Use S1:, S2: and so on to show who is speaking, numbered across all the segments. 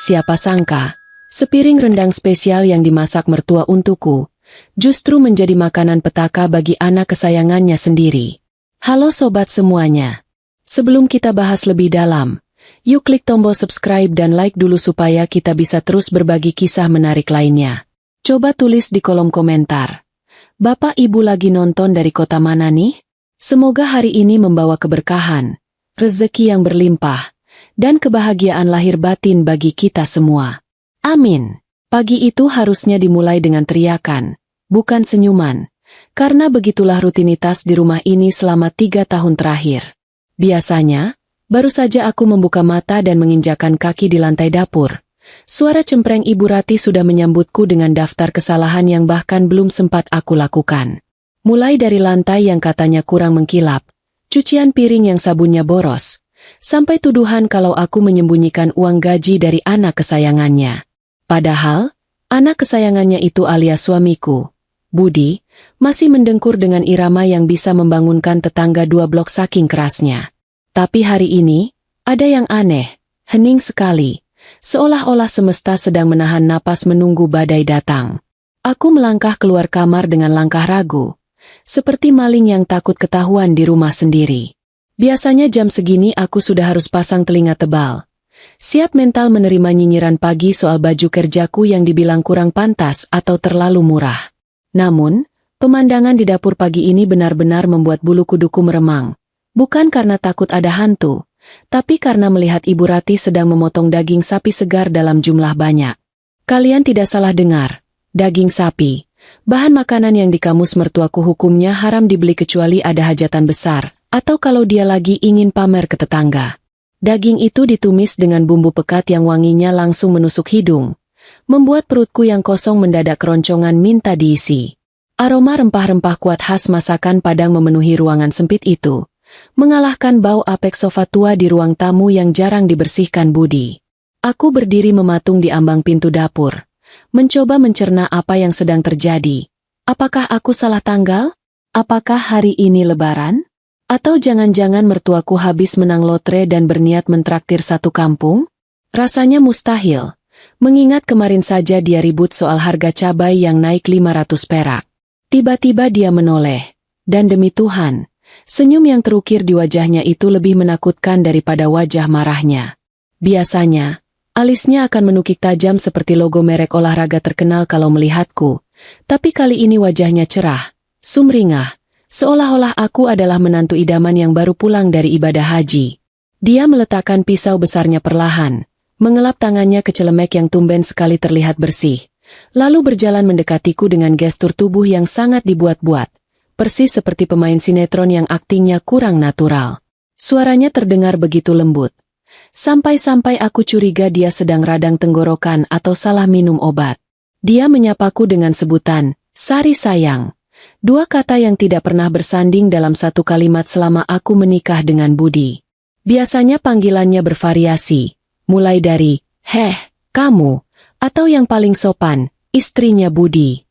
S1: Siapa sangka, sepiring rendang spesial yang dimasak mertua untukku, justru menjadi makanan petaka bagi anak kesayangannya sendiri. Halo sobat semuanya. Sebelum kita bahas lebih dalam, yuk klik tombol subscribe dan like dulu supaya kita bisa terus berbagi kisah menarik lainnya. Coba tulis di kolom komentar. Bapak Ibu lagi nonton dari kota mana nih? Semoga hari ini membawa keberkahan, rezeki yang berlimpah, dan kebahagiaan lahir batin bagi kita semua. Amin. Pagi itu harusnya dimulai dengan teriakan, bukan senyuman, karena begitulah rutinitas di rumah ini selama 3 tahun terakhir. Biasanya, baru saja aku membuka mata dan menginjakan kaki di lantai dapur, suara cempreng Ibu Rati sudah menyambutku dengan daftar kesalahan yang bahkan belum sempat aku lakukan. Mulai dari lantai yang katanya kurang mengkilap, cucian piring yang sabunnya boros, sampai tuduhan kalau aku menyembunyikan uang gaji dari anak kesayangannya. Padahal, anak kesayangannya itu alias suamiku, Budi, masih mendengkur dengan irama yang bisa membangunkan tetangga 2 blok saking kerasnya. Tapi hari ini, ada yang aneh, hening sekali, seolah-olah semesta sedang menahan napas menunggu badai datang. Aku melangkah keluar kamar dengan langkah ragu, seperti maling yang takut ketahuan di rumah sendiri. Biasanya jam segini aku sudah harus pasang telinga tebal, siap mental menerima nyinyiran pagi soal baju kerjaku yang dibilang kurang pantas atau terlalu murah. Namun, pemandangan di dapur pagi ini benar-benar membuat bulu kuduku meremang. Bukan karena takut ada hantu, tapi karena melihat Ibu Rati sedang memotong daging sapi segar dalam jumlah banyak. Kalian tidak salah dengar, daging sapi, bahan makanan yang di kamus mertuaku hukumnya haram dibeli kecuali ada hajatan besar, atau kalau dia lagi ingin pamer ke tetangga. Daging itu ditumis dengan bumbu pekat yang wanginya langsung menusuk hidung, membuat perutku yang kosong mendadak keroncongan minta diisi. Aroma rempah-rempah kuat khas masakan Padang memenuhi ruangan sempit itu, mengalahkan bau apek sofa tua di ruang tamu yang jarang dibersihkan Budi. Aku berdiri mematung di ambang pintu dapur, mencoba mencerna apa yang sedang terjadi. Apakah aku salah tanggal? Apakah hari ini Lebaran? Atau jangan-jangan mertuaku habis menang lotre dan berniat mentraktir satu kampung? Rasanya mustahil, mengingat kemarin saja dia ribut soal harga cabai yang naik 500 perak. Tiba-tiba dia menoleh, dan demi Tuhan, senyum yang terukir di wajahnya itu lebih menakutkan daripada wajah marahnya. Biasanya, alisnya akan menukik tajam seperti logo merek olahraga terkenal kalau melihatku, tapi kali ini wajahnya cerah, sumringah, seolah-olah aku adalah menantu idaman yang baru pulang dari ibadah haji. Dia meletakkan pisau besarnya perlahan, mengelap tangannya ke celemek yang tumben sekali terlihat bersih, lalu berjalan mendekatiku dengan gestur tubuh yang sangat dibuat-buat, persis seperti pemain sinetron yang aktingnya kurang natural. Suaranya terdengar begitu lembut, sampai-sampai aku curiga dia sedang radang tenggorokan atau salah minum obat. Dia menyapaku dengan sebutan, "Sari sayang." 2 kata yang tidak pernah bersanding dalam satu kalimat selama aku menikah dengan Budi. Biasanya panggilannya bervariasi, mulai dari, "Heh, kamu," atau yang paling sopan, istrinya Budi.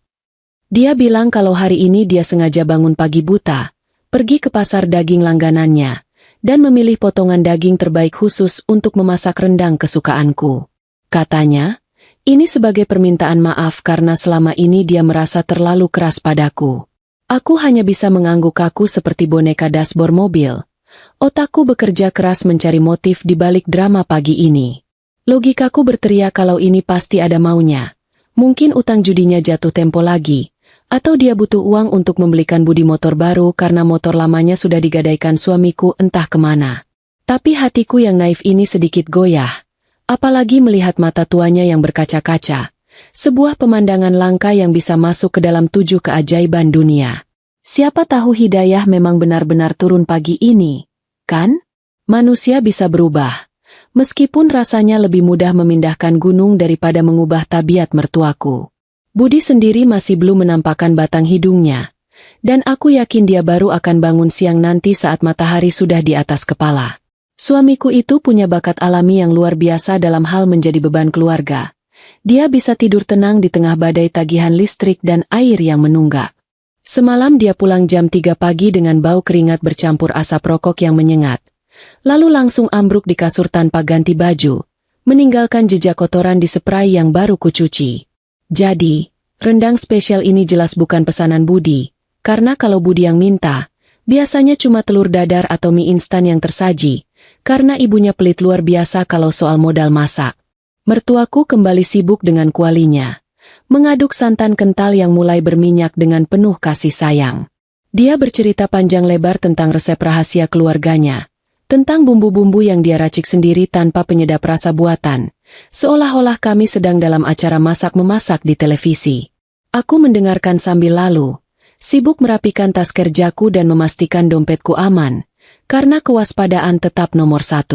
S1: Dia bilang kalau hari ini dia sengaja bangun pagi buta, pergi ke pasar daging langganannya, dan memilih potongan daging terbaik khusus untuk memasak rendang kesukaanku. Katanya, ini sebagai permintaan maaf karena selama ini dia merasa terlalu keras padaku. Aku hanya bisa mengangguk kaku seperti boneka dashboard mobil. Otakku bekerja keras mencari motif di balik drama pagi ini. Logikaku berteriak kalau ini pasti ada maunya. Mungkin utang judinya jatuh tempo lagi, atau dia butuh uang untuk membelikan Budi motor baru karena motor lamanya sudah digadaikan suamiku entah kemana. Tapi hatiku yang naif ini sedikit goyah, apalagi melihat mata tuanya yang berkaca-kaca, sebuah pemandangan langka yang bisa masuk ke dalam 7 keajaiban dunia. Siapa tahu hidayah memang benar-benar turun pagi ini, kan? Manusia bisa berubah, meskipun rasanya lebih mudah memindahkan gunung daripada mengubah tabiat mertuaku. Budi sendiri masih belum menampakkan batang hidungnya, dan aku yakin dia baru akan bangun siang nanti saat matahari sudah di atas kepala. Suamiku itu punya bakat alami yang luar biasa dalam hal menjadi beban keluarga. Dia bisa tidur tenang di tengah badai tagihan listrik dan air yang menunggak. Semalam dia pulang jam 3 pagi dengan bau keringat bercampur asap rokok yang menyengat. Lalu langsung ambruk di kasur tanpa ganti baju, meninggalkan jejak kotoran di spray yang baru kucuci. Jadi, rendang spesial ini jelas bukan pesanan Budi, karena kalau Budi yang minta, biasanya cuma telur dadar atau mie instan yang tersaji, karena ibunya pelit luar biasa kalau soal modal masak. Mertuaku kembali sibuk dengan kualinya, mengaduk santan kental yang mulai berminyak dengan penuh kasih sayang. Dia bercerita panjang lebar tentang resep rahasia keluarganya, tentang bumbu-bumbu yang dia racik sendiri tanpa penyedap rasa buatan, seolah-olah kami sedang dalam acara masak-memasak di televisi. Aku mendengarkan sambil lalu, sibuk merapikan tas kerjaku dan memastikan dompetku aman, karena kewaspadaan tetap nomor 1.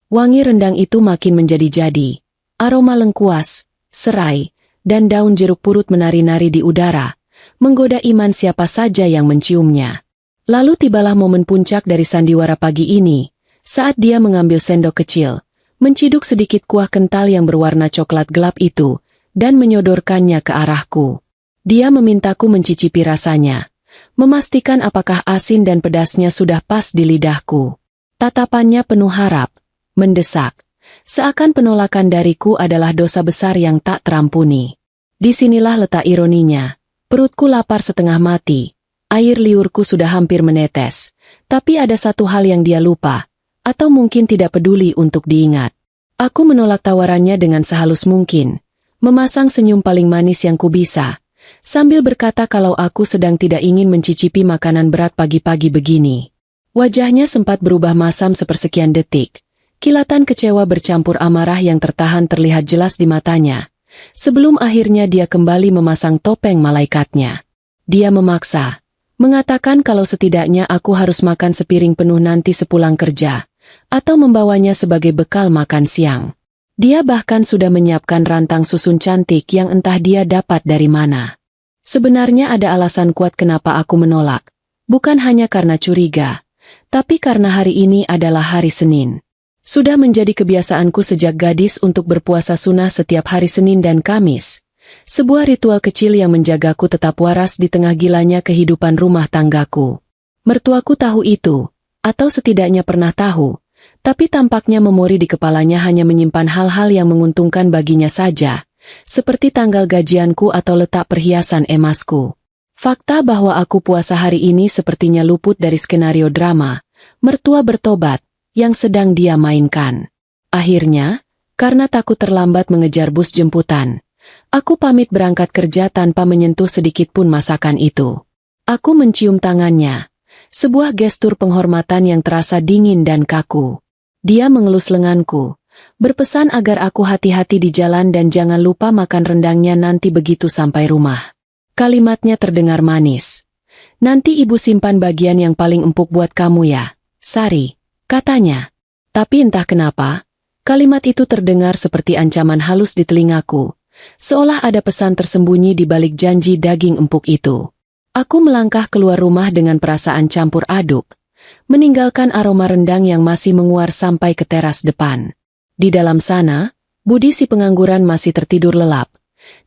S1: Wangi rendang itu makin menjadi-jadi, aroma lengkuas, serai, dan daun jeruk purut menari-nari di udara, menggoda iman siapa saja yang menciumnya. Lalu tibalah momen puncak dari sandiwara pagi ini, saat dia mengambil sendok kecil, menciduk sedikit kuah kental yang berwarna coklat gelap itu, dan menyodorkannya ke arahku. Dia memintaku mencicipi rasanya, memastikan apakah asin dan pedasnya sudah pas di lidahku. Tatapannya penuh harap, mendesak, seakan penolakan dariku adalah dosa besar yang tak terampuni. Disinilah letak ironinya, perutku lapar setengah mati, air liurku sudah hampir menetes, tapi ada satu hal yang dia lupa, atau mungkin tidak peduli untuk diingat. Aku menolak tawarannya dengan sehalus mungkin, memasang senyum paling manis yang kubisa, sambil berkata kalau aku sedang tidak ingin mencicipi makanan berat pagi-pagi begini. Wajahnya sempat berubah masam sepersekian detik, kilatan kecewa bercampur amarah yang tertahan terlihat jelas di matanya, sebelum akhirnya dia kembali memasang topeng malaikatnya. Dia memaksa, mengatakan kalau setidaknya aku harus makan sepiring penuh nanti sepulang kerja, atau membawanya sebagai bekal makan siang. Dia bahkan sudah menyiapkan rantang susun cantik yang entah dia dapat dari mana. Sebenarnya ada alasan kuat kenapa aku menolak, bukan hanya karena curiga, tapi karena hari ini adalah hari Senin. Sudah menjadi kebiasaanku sejak gadis untuk berpuasa sunnah setiap hari Senin dan Kamis, sebuah ritual kecil yang menjagaku tetap waras di tengah gilanya kehidupan rumah tanggaku. Mertuaku tahu itu, atau setidaknya pernah tahu, tapi tampaknya memori di kepalanya hanya menyimpan hal-hal yang menguntungkan baginya saja, seperti tanggal gajianku atau letak perhiasan emasku. Fakta bahwa aku puasa hari ini sepertinya luput dari skenario drama, mertua bertobat, yang sedang dia mainkan. Akhirnya, karena takut terlambat mengejar bus jemputan, aku pamit berangkat kerja tanpa menyentuh sedikitpun masakan itu. Aku mencium tangannya, sebuah gestur penghormatan yang terasa dingin dan kaku. Dia mengelus lenganku, berpesan agar aku hati-hati di jalan dan jangan lupa makan rendangnya nanti begitu sampai rumah. Kalimatnya terdengar manis. Nanti ibu simpan bagian yang paling empuk buat kamu ya, Sari, katanya. Tapi entah kenapa, kalimat itu terdengar seperti ancaman halus di telingaku, seolah ada pesan tersembunyi di balik janji daging empuk itu. Aku melangkah keluar rumah dengan perasaan campur aduk, meninggalkan aroma rendang yang masih menguar sampai ke teras depan. Di dalam sana, Budi si pengangguran masih tertidur lelap,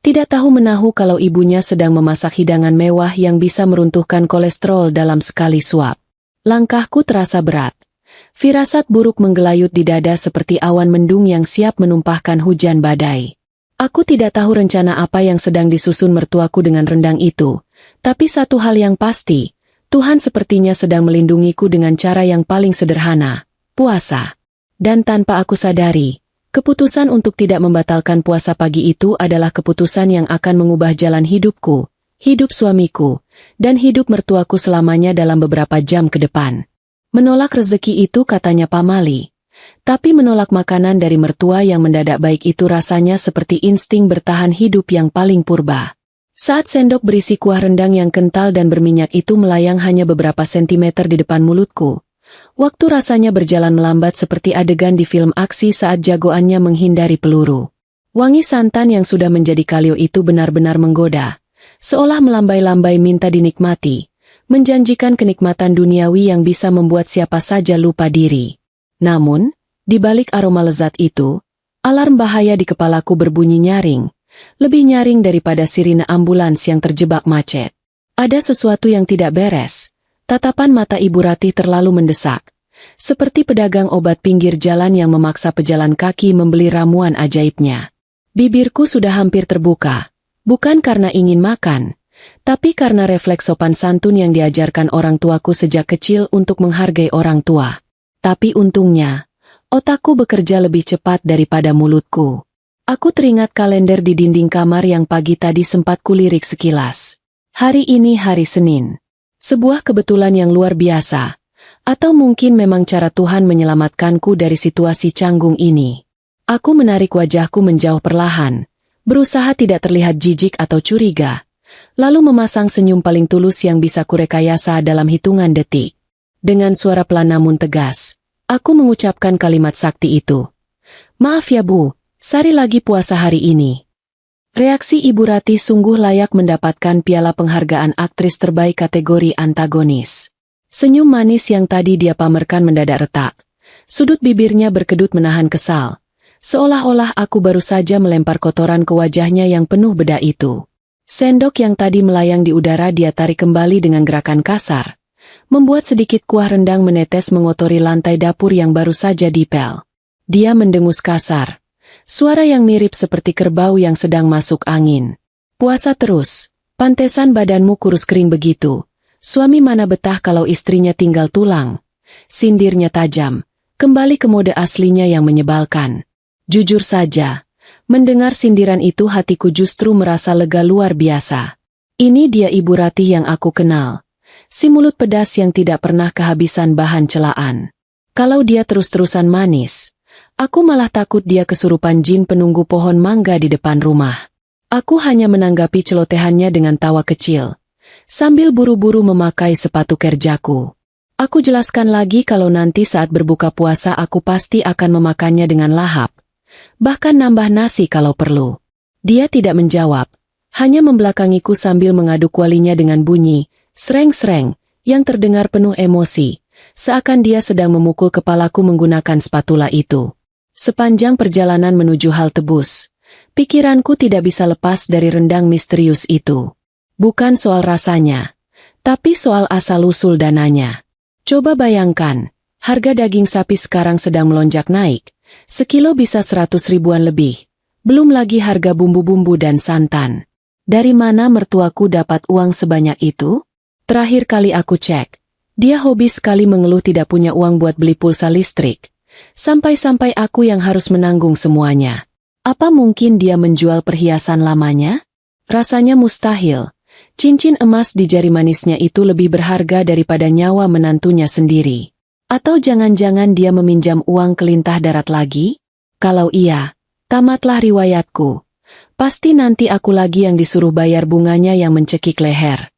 S1: tidak tahu menahu kalau ibunya sedang memasak hidangan mewah yang bisa meruntuhkan kolesterol dalam sekali suap. Langkahku terasa berat. Firasat buruk menggelayut di dada seperti awan mendung yang siap menumpahkan hujan badai. Aku tidak tahu rencana apa yang sedang disusun mertuaku dengan rendang itu, tapi satu hal yang pasti, Tuhan sepertinya sedang melindungiku dengan cara yang paling sederhana, puasa. Dan tanpa aku sadari, keputusan untuk tidak membatalkan puasa pagi itu adalah keputusan yang akan mengubah jalan hidupku, hidup suamiku, dan hidup mertuaku selamanya dalam beberapa jam ke depan. Menolak rezeki itu katanya pamali, tapi menolak makanan dari mertua yang mendadak baik itu rasanya seperti insting bertahan hidup yang paling purba. Saat sendok berisi kuah rendang yang kental dan berminyak itu melayang hanya beberapa sentimeter di depan mulutku, waktu rasanya berjalan melambat seperti adegan di film aksi saat jagoannya menghindari peluru. Wangi santan yang sudah menjadi kalio itu benar-benar menggoda, seolah melambai-lambai minta dinikmati, menjanjikan kenikmatan duniawi yang bisa membuat siapa saja lupa diri. Namun, di balik aroma lezat itu, alarm bahaya di kepalaku berbunyi nyaring, lebih nyaring daripada sirine ambulans yang terjebak macet. Ada sesuatu yang tidak beres. Tatapan mata Ibu Ratih terlalu mendesak, seperti pedagang obat pinggir jalan yang memaksa pejalan kaki membeli ramuan ajaibnya. Bibirku sudah hampir terbuka, bukan karena ingin makan, tapi karena refleks sopan santun yang diajarkan orang tuaku sejak kecil untuk menghargai orang tua. Tapi untungnya, otakku bekerja lebih cepat daripada mulutku. Aku teringat kalender di dinding kamar yang pagi tadi sempat kulirik sekilas. Hari ini hari Senin. Sebuah kebetulan yang luar biasa. Atau mungkin memang cara Tuhan menyelamatkanku dari situasi canggung ini. Aku menarik wajahku menjauh perlahan, berusaha tidak terlihat jijik atau curiga, lalu memasang senyum paling tulus yang bisa kurekayasa dalam hitungan detik. Dengan suara pelan namun tegas, aku mengucapkan kalimat sakti itu. "Maaf ya Bu, sari lagi puasa hari ini." Reaksi Ibu Ratih sungguh layak mendapatkan piala penghargaan aktris terbaik kategori antagonis. Senyum manis yang tadi dia pamerkan mendadak retak. Sudut bibirnya berkedut menahan kesal. Seolah-olah aku baru saja melempar kotoran ke wajahnya yang penuh bedak itu. Sendok yang tadi melayang di udara dia tarik kembali dengan gerakan kasar, membuat sedikit kuah rendang menetes mengotori lantai dapur yang baru saja dipel. Dia mendengus kasar. Suara yang mirip seperti kerbau yang sedang masuk angin. "Puasa terus, pantesan badanmu kurus kering begitu. Suami mana betah kalau istrinya tinggal tulang." Sindirnya tajam, kembali ke mode aslinya yang menyebalkan. Jujur saja, mendengar sindiran itu hatiku justru merasa lega luar biasa. Ini dia Ibu Ratih yang aku kenal. Si mulut pedas yang tidak pernah kehabisan bahan celaan. Kalau dia terus-terusan manis, aku malah takut dia kesurupan jin penunggu pohon mangga di depan rumah. Aku hanya menanggapi celotehannya dengan tawa kecil, sambil buru-buru memakai sepatu kerjaku. Aku jelaskan lagi kalau nanti saat berbuka puasa aku pasti akan memakannya dengan lahap, bahkan nambah nasi kalau perlu. Dia tidak menjawab, hanya membelakangiku sambil mengaduk kualinya dengan bunyi sreng-sreng yang terdengar penuh emosi, seakan dia sedang memukul kepalaku menggunakan spatula itu. Sepanjang perjalanan menuju halte bus, pikiranku tidak bisa lepas dari rendang misterius itu. Bukan soal rasanya, tapi soal asal-usul dananya. Coba bayangkan, harga daging sapi sekarang sedang melonjak naik, sekilo bisa 100 ribuan lebih. Belum lagi harga bumbu-bumbu dan santan. Dari mana mertuaku dapat uang sebanyak itu? Terakhir kali aku cek, dia hobi sekali mengeluh tidak punya uang buat beli pulsa listrik. Sampai-sampai aku yang harus menanggung semuanya. Apa mungkin dia menjual perhiasan lamanya? Rasanya mustahil. Cincin emas di jari manisnya itu lebih berharga daripada nyawa menantunya sendiri. Atau jangan-jangan dia meminjam uang ke lintah darat lagi? Kalau iya, tamatlah riwayatku. Pasti nanti aku lagi yang disuruh bayar bunganya yang mencekik leher.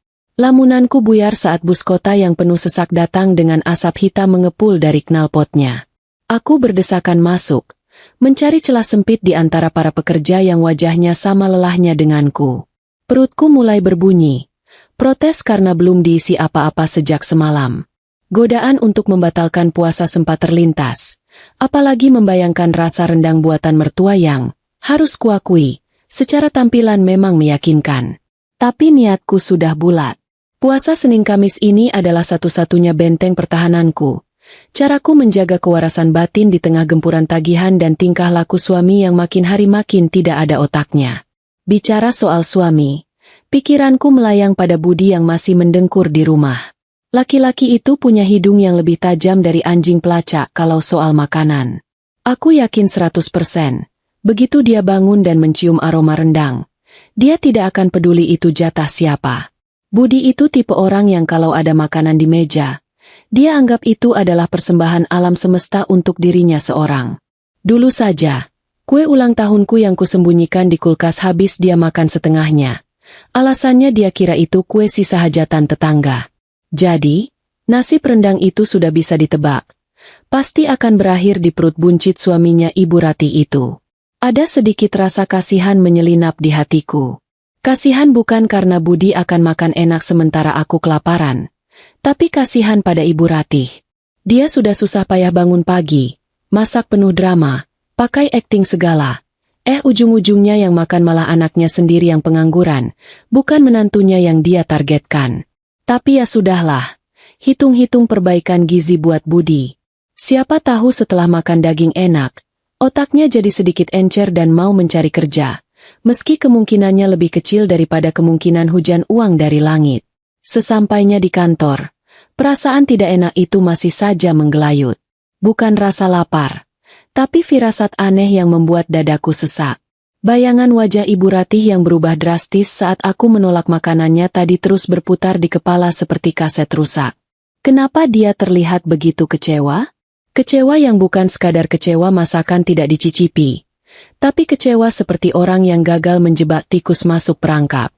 S1: Lamunanku buyar saat bus kota yang penuh sesak datang dengan asap hitam mengepul dari knalpotnya. Aku berdesakan masuk, mencari celah sempit di antara para pekerja yang wajahnya sama lelahnya denganku. Perutku mulai berbunyi, protes karena belum diisi apa-apa sejak semalam. Godaan untuk membatalkan puasa sempat terlintas, apalagi membayangkan rasa rendang buatan mertua yang, harus kuakui, secara tampilan memang meyakinkan. Tapi niatku sudah bulat. Puasa Senin Kamis ini adalah satu-satunya benteng pertahananku. Caraku menjaga kewarasan batin di tengah gempuran tagihan dan tingkah laku suami yang makin hari makin tidak ada otaknya. Bicara soal suami, pikiranku melayang pada Budi yang masih mendengkur di rumah. Laki-laki itu punya hidung yang lebih tajam dari anjing pelacak kalau soal makanan. Aku yakin 100%, begitu dia bangun dan mencium aroma rendang, dia tidak akan peduli itu jatah siapa. Budi itu tipe orang yang kalau ada makanan di meja, dia anggap itu adalah persembahan alam semesta untuk dirinya seorang. Dulu saja, kue ulang tahunku yang kusembunyikan di kulkas habis dia makan setengahnya. Alasannya dia kira itu kue sisa hajatan tetangga. Jadi, nasib rendang itu sudah bisa ditebak. Pasti akan berakhir di perut buncit suaminya Ibu Ratih itu. Ada sedikit rasa kasihan menyelinap di hatiku. Kasihan bukan karena Budi akan makan enak sementara aku kelaparan, tapi kasihan pada Ibu Ratih. Dia sudah susah payah bangun pagi, masak penuh drama, pakai akting segala. Ujung-ujungnya yang makan malah anaknya sendiri yang pengangguran, bukan menantunya yang dia targetkan. Tapi ya sudahlah, hitung-hitung perbaikan gizi buat Budi. Siapa tahu setelah makan daging enak, otaknya jadi sedikit encer dan mau mencari kerja, meski kemungkinannya lebih kecil daripada kemungkinan hujan uang dari langit. Sesampainya di kantor, perasaan tidak enak itu masih saja menggelayut. Bukan rasa lapar, tapi firasat aneh yang membuat dadaku sesak. Bayangan wajah Ibu Ratih yang berubah drastis saat aku menolak makanannya tadi terus berputar di kepala seperti kaset rusak. Kenapa dia terlihat begitu kecewa? Kecewa yang bukan sekadar kecewa masakan tidak dicicipi, tapi kecewa seperti orang yang gagal menjebak tikus masuk perangkap.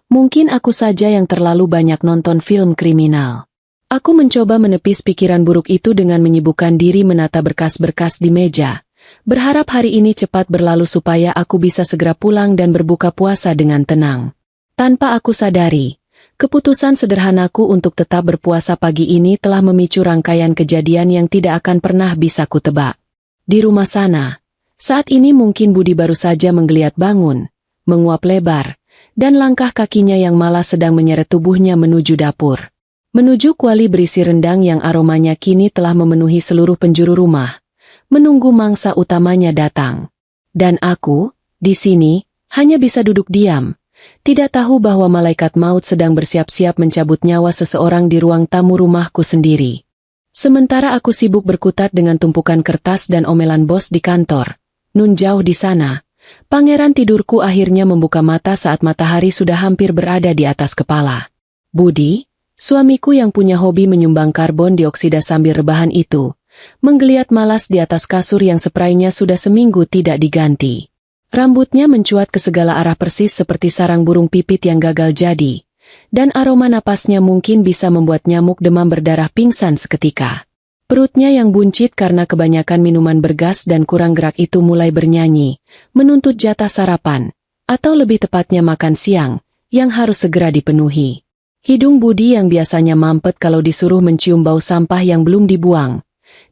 S1: Mungkin aku saja yang terlalu banyak nonton film kriminal. Aku mencoba menepis pikiran buruk itu dengan menyibukkan diri menata berkas-berkas di meja, berharap hari ini cepat berlalu supaya aku bisa segera pulang dan berbuka puasa dengan tenang. Tanpa aku sadari, keputusan sederhanaku untuk tetap berpuasa pagi ini telah memicu rangkaian kejadian yang tidak akan pernah bisa kutebak. Di rumah sana, saat ini mungkin Budi baru saja menggeliat bangun, menguap lebar, dan langkah kakinya yang malas sedang menyeret tubuhnya menuju dapur. Menuju kuali berisi rendang yang aromanya kini telah memenuhi seluruh penjuru rumah, menunggu mangsa utamanya datang. Dan aku, di sini, hanya bisa duduk diam. Tidak tahu bahwa malaikat maut sedang bersiap-siap mencabut nyawa seseorang di ruang tamu rumahku sendiri. Sementara aku sibuk berkutat dengan tumpukan kertas dan omelan bos di kantor, nun jauh di sana, pangeran tidurku akhirnya membuka mata saat matahari sudah hampir berada di atas kepala. Budi, suamiku yang punya hobi menyumbang karbon dioksida sambil rebahan itu, menggeliat malas di atas kasur yang seprainya sudah seminggu tidak diganti. Rambutnya mencuat ke segala arah persis seperti sarang burung pipit yang gagal jadi, dan aroma napasnya mungkin bisa membuat nyamuk demam berdarah pingsan seketika. Perutnya yang buncit karena kebanyakan minuman bergas dan kurang gerak itu mulai bernyanyi, menuntut jatah sarapan, atau lebih tepatnya makan siang, yang harus segera dipenuhi. Hidung Budi yang biasanya mampet kalau disuruh mencium bau sampah yang belum dibuang,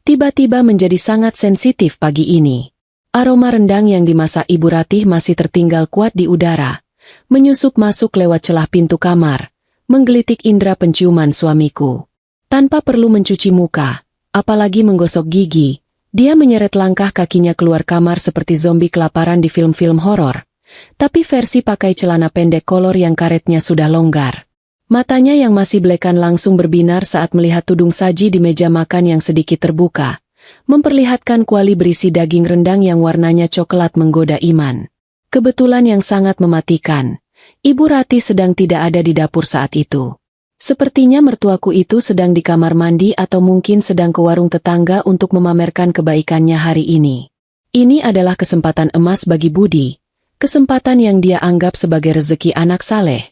S1: tiba-tiba menjadi sangat sensitif pagi ini. Aroma rendang yang dimasak Ibu Ratih masih tertinggal kuat di udara, menyusup masuk lewat celah pintu kamar, menggelitik indera penciuman suamiku. Tanpa perlu mencuci muka, apalagi menggosok gigi, dia menyeret langkah kakinya keluar kamar seperti zombie kelaparan di film-film horor, tapi versi pakai celana pendek kolor yang karetnya sudah longgar. Matanya yang masih belekan langsung berbinar saat melihat tudung saji di meja makan yang sedikit terbuka, memperlihatkan kuali berisi daging rendang yang warnanya coklat menggoda iman. Kebetulan yang sangat mematikan, Ibu Ratih sedang tidak ada di dapur saat itu. Sepertinya mertuaku itu sedang di kamar mandi atau mungkin sedang ke warung tetangga untuk memamerkan kebaikannya hari ini. Ini adalah kesempatan emas bagi Budi, kesempatan yang dia anggap sebagai rezeki anak saleh.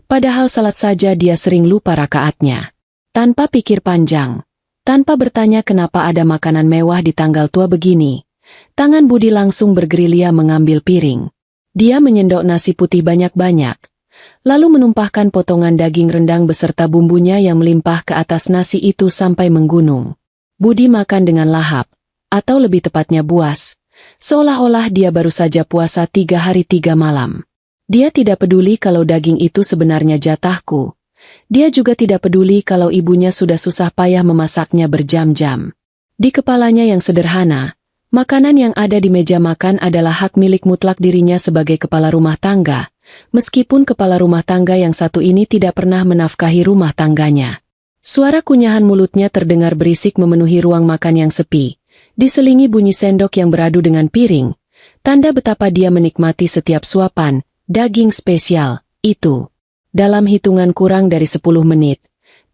S1: Padahal salat saja dia sering lupa rakaatnya. Tanpa pikir panjang, tanpa bertanya kenapa ada makanan mewah di tanggal tua begini, tangan Budi langsung bergerilya mengambil piring. Dia menyendok nasi putih banyak-banyak, lalu menumpahkan potongan daging rendang beserta bumbunya yang melimpah ke atas nasi itu sampai menggunung. Budi makan dengan lahap, atau lebih tepatnya buas, seolah-olah dia baru saja puasa 3 hari 3 malam. Dia tidak peduli kalau daging itu sebenarnya jatahku. Dia juga tidak peduli kalau ibunya sudah susah payah memasaknya berjam-jam. Di kepalanya yang sederhana, makanan yang ada di meja makan adalah hak milik mutlak dirinya sebagai kepala rumah tangga, meskipun kepala rumah tangga yang satu ini tidak pernah menafkahi rumah tangganya. Suara kunyahan mulutnya terdengar berisik memenuhi ruang makan yang sepi, diselingi bunyi sendok yang beradu dengan piring, tanda betapa dia menikmati setiap suapan daging spesial itu. Dalam hitungan kurang dari 10 menit,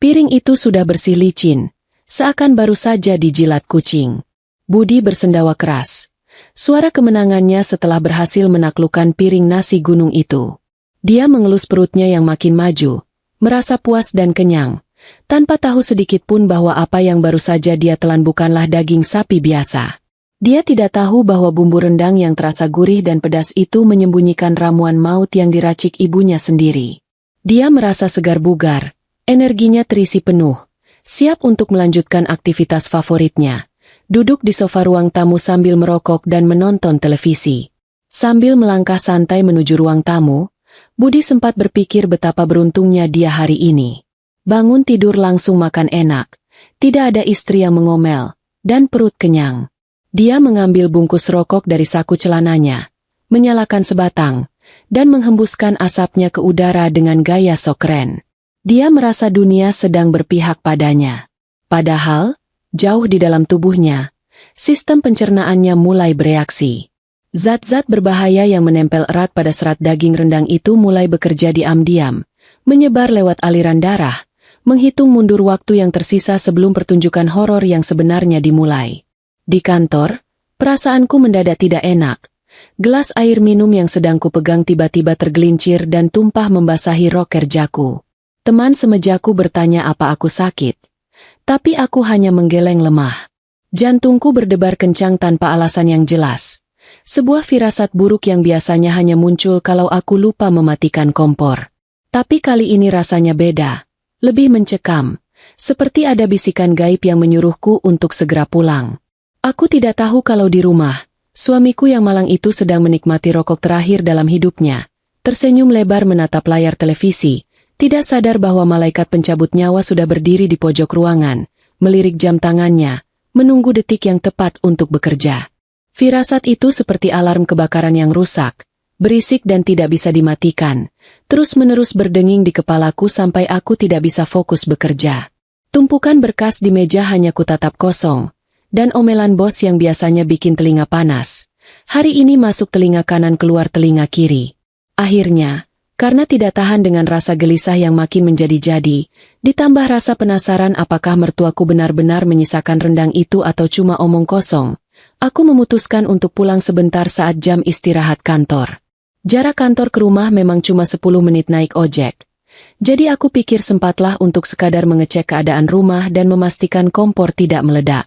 S1: piring itu sudah bersih licin, seakan baru saja dijilat kucing. Budi bersendawa keras. Suara kemenangannya setelah berhasil menaklukkan piring nasi gunung itu. Dia mengelus perutnya yang makin maju, merasa puas dan kenyang, tanpa tahu sedikit pun bahwa apa yang baru saja dia telan bukanlah daging sapi biasa. Dia tidak tahu bahwa bumbu rendang yang terasa gurih dan pedas itu menyembunyikan ramuan maut yang diracik ibunya sendiri. Dia merasa segar bugar, energinya terisi penuh, siap untuk melanjutkan aktivitas favoritnya, duduk di sofa ruang tamu sambil merokok dan menonton televisi. Sambil melangkah santai menuju ruang tamu, Budi sempat berpikir betapa beruntungnya dia hari ini. Bangun tidur langsung makan enak, Tidak ada istri yang mengomel, dan perut kenyang. Dia mengambil bungkus rokok dari saku celananya, menyalakan sebatang, dan menghembuskan asapnya ke udara dengan gaya sok keren. Dia merasa dunia sedang berpihak padanya. Padahal, jauh di dalam tubuhnya, sistem pencernaannya mulai bereaksi. Zat-zat berbahaya yang menempel erat pada serat daging rendang itu mulai bekerja diam-diam, menyebar lewat aliran darah, menghitung mundur waktu yang tersisa sebelum pertunjukan horor yang sebenarnya dimulai. Di kantor, perasaanku mendadak tidak enak. Gelas air minum yang sedang kupegang tiba-tiba tergelincir dan tumpah membasahi rok kerjaku. Teman semejaku bertanya apa aku sakit. Tapi aku hanya menggeleng lemah. Jantungku berdebar kencang tanpa alasan yang jelas. Sebuah firasat buruk yang biasanya hanya muncul kalau aku lupa mematikan kompor. Tapi kali ini rasanya beda. Lebih mencekam. Seperti ada bisikan gaib yang menyuruhku untuk segera pulang. Aku tidak tahu kalau di rumah, suamiku yang malang itu sedang menikmati rokok terakhir dalam hidupnya. Tersenyum lebar menatap layar televisi. Tidak sadar bahwa malaikat pencabut nyawa sudah berdiri di pojok ruangan, melirik jam tangannya, menunggu detik yang tepat untuk bekerja. Firasat itu seperti alarm kebakaran yang rusak, berisik dan tidak bisa dimatikan, terus-menerus berdenging di kepalaku sampai aku tidak bisa fokus bekerja. Tumpukan berkas di meja hanya kutatap kosong, dan omelan bos yang biasanya bikin telinga panas, hari ini masuk telinga kanan keluar telinga kiri. Akhirnya, karena tidak tahan dengan rasa gelisah yang makin menjadi-jadi, ditambah rasa penasaran apakah mertuaku benar-benar menyisakan rendang itu atau cuma omong kosong, aku memutuskan untuk pulang sebentar saat jam istirahat kantor. Jarak kantor ke rumah memang cuma 10 menit naik ojek. Jadi aku pikir sempatlah untuk sekadar mengecek keadaan rumah dan memastikan kompor tidak meledak.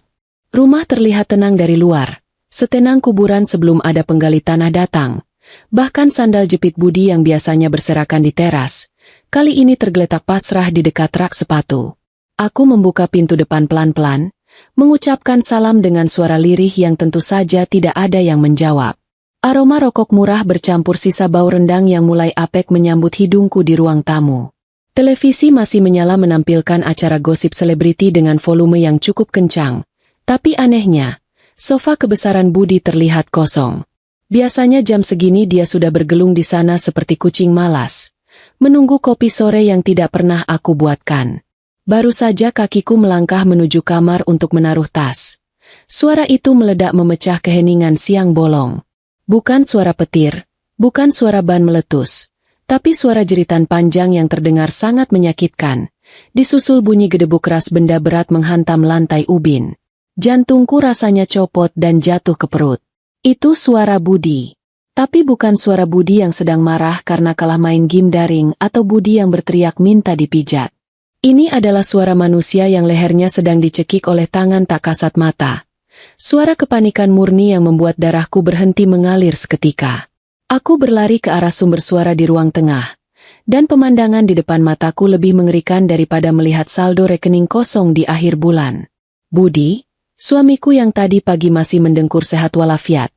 S1: Rumah terlihat tenang dari luar, setenang kuburan sebelum ada penggali tanah datang. Bahkan sandal jepit Budi yang biasanya berserakan di teras, kali ini tergeletak pasrah di dekat rak sepatu. Aku membuka pintu depan pelan-pelan, mengucapkan salam dengan suara lirih yang tentu saja tidak ada yang menjawab. Aroma rokok murah bercampur sisa bau rendang yang mulai apek menyambut hidungku di ruang tamu. Televisi masih menyala menampilkan acara gosip selebriti dengan volume yang cukup kencang. Tapi anehnya, sofa kebesaran Budi terlihat kosong. Biasanya jam segini dia sudah bergelung di sana seperti kucing malas, menunggu kopi sore yang tidak pernah aku buatkan. Baru saja kakiku melangkah menuju kamar untuk menaruh tas. Suara itu meledak memecah keheningan siang bolong. Bukan suara petir, bukan suara ban meletus, tapi suara jeritan panjang yang terdengar sangat menyakitkan. Disusul bunyi gedebuk keras benda berat menghantam lantai ubin. Jantungku rasanya copot dan jatuh ke perut. Itu suara Budi. Tapi bukan suara Budi yang sedang marah karena kalah main game daring atau Budi yang berteriak minta dipijat. Ini adalah suara manusia yang lehernya sedang dicekik oleh tangan tak kasat mata. Suara kepanikan murni yang membuat darahku berhenti mengalir seketika. Aku berlari ke arah sumber suara di ruang tengah, dan pemandangan di depan mataku lebih mengerikan daripada melihat saldo rekening kosong di akhir bulan. Budi, suamiku yang tadi pagi masih mendengkur sehat walafiat,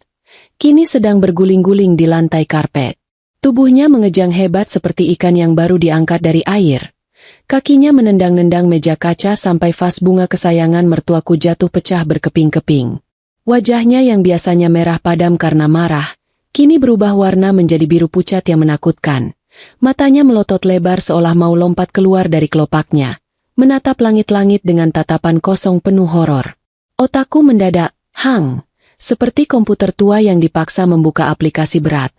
S1: kini sedang berguling-guling di lantai karpet. Tubuhnya mengejang hebat seperti ikan yang baru diangkat dari air. Kakinya menendang-nendang meja kaca sampai vas bunga kesayangan mertuaku jatuh pecah berkeping-keping. Wajahnya yang biasanya merah padam karena marah, kini berubah warna menjadi biru pucat yang menakutkan. Matanya melotot lebar seolah mau lompat keluar dari kelopaknya, menatap langit-langit dengan tatapan kosong penuh horor. Otakku mendadak hang, seperti komputer tua yang dipaksa membuka aplikasi berat.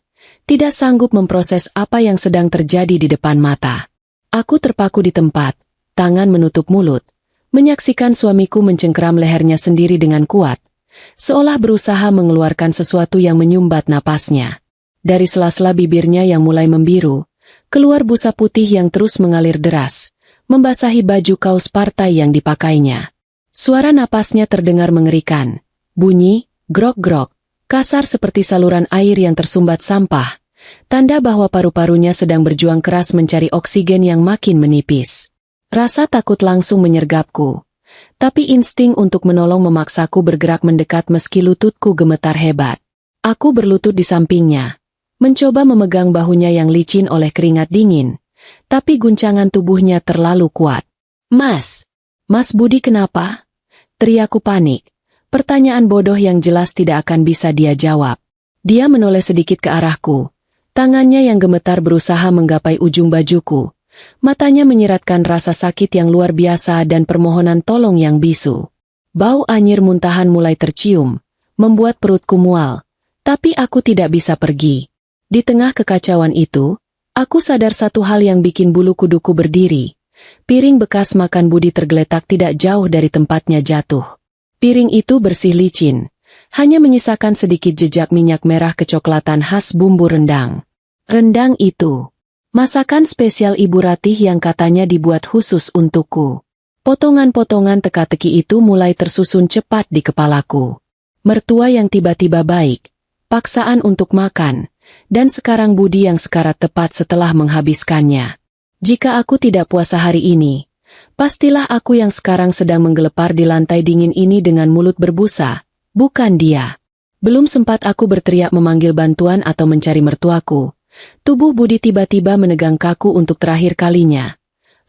S1: Tidak sanggup memproses apa yang sedang terjadi di depan mata. Aku terpaku di tempat, tangan menutup mulut, menyaksikan suamiku mencengkeram lehernya sendiri dengan kuat, seolah berusaha mengeluarkan sesuatu yang menyumbat napasnya. Dari sela-sela bibirnya yang mulai membiru, keluar busa putih yang terus mengalir deras, membasahi baju kaos partai yang dipakainya. Suara napasnya terdengar mengerikan. Bunyi, grok-grok, kasar seperti saluran air yang tersumbat sampah. Tanda bahwa paru-parunya sedang berjuang keras mencari oksigen yang makin menipis. Rasa takut langsung menyergapku. Tapi insting untuk menolong memaksaku bergerak mendekat meski lututku gemetar hebat. Aku berlutut di sampingnya, mencoba memegang bahunya yang licin oleh keringat dingin. Tapi guncangan tubuhnya terlalu kuat. "Mas!" Mas Budi kenapa? Teriakku panik. Pertanyaan bodoh yang jelas tidak akan bisa dia jawab. Dia menoleh sedikit ke arahku. Tangannya yang gemetar berusaha menggapai ujung bajuku. Matanya menyiratkan rasa sakit yang luar biasa dan permohonan tolong yang bisu. Bau anyir muntahan mulai tercium, membuat perutku mual. Tapi aku tidak bisa pergi. Di tengah kekacauan itu, aku sadar satu hal yang bikin bulu kuduku berdiri. Piring bekas makan Budi tergeletak tidak jauh dari tempatnya jatuh. Piring itu bersih licin, hanya menyisakan sedikit jejak minyak merah kecoklatan khas bumbu rendang. Rendang itu masakan spesial Ibu Ratih yang katanya dibuat khusus untukku. Potongan-potongan teka-teki itu mulai tersusun cepat di kepalaku. Mertua yang tiba-tiba baik, paksaan untuk makan, dan sekarang Budi yang sekarat tepat setelah menghabiskannya. Jika aku tidak puasa hari ini, pastilah aku yang sekarang sedang menggelepar di lantai dingin ini dengan mulut berbusa, bukan dia. Belum sempat aku berteriak memanggil bantuan atau mencari mertuaku. Tubuh Budi tiba-tiba menegang kaku untuk terakhir kalinya.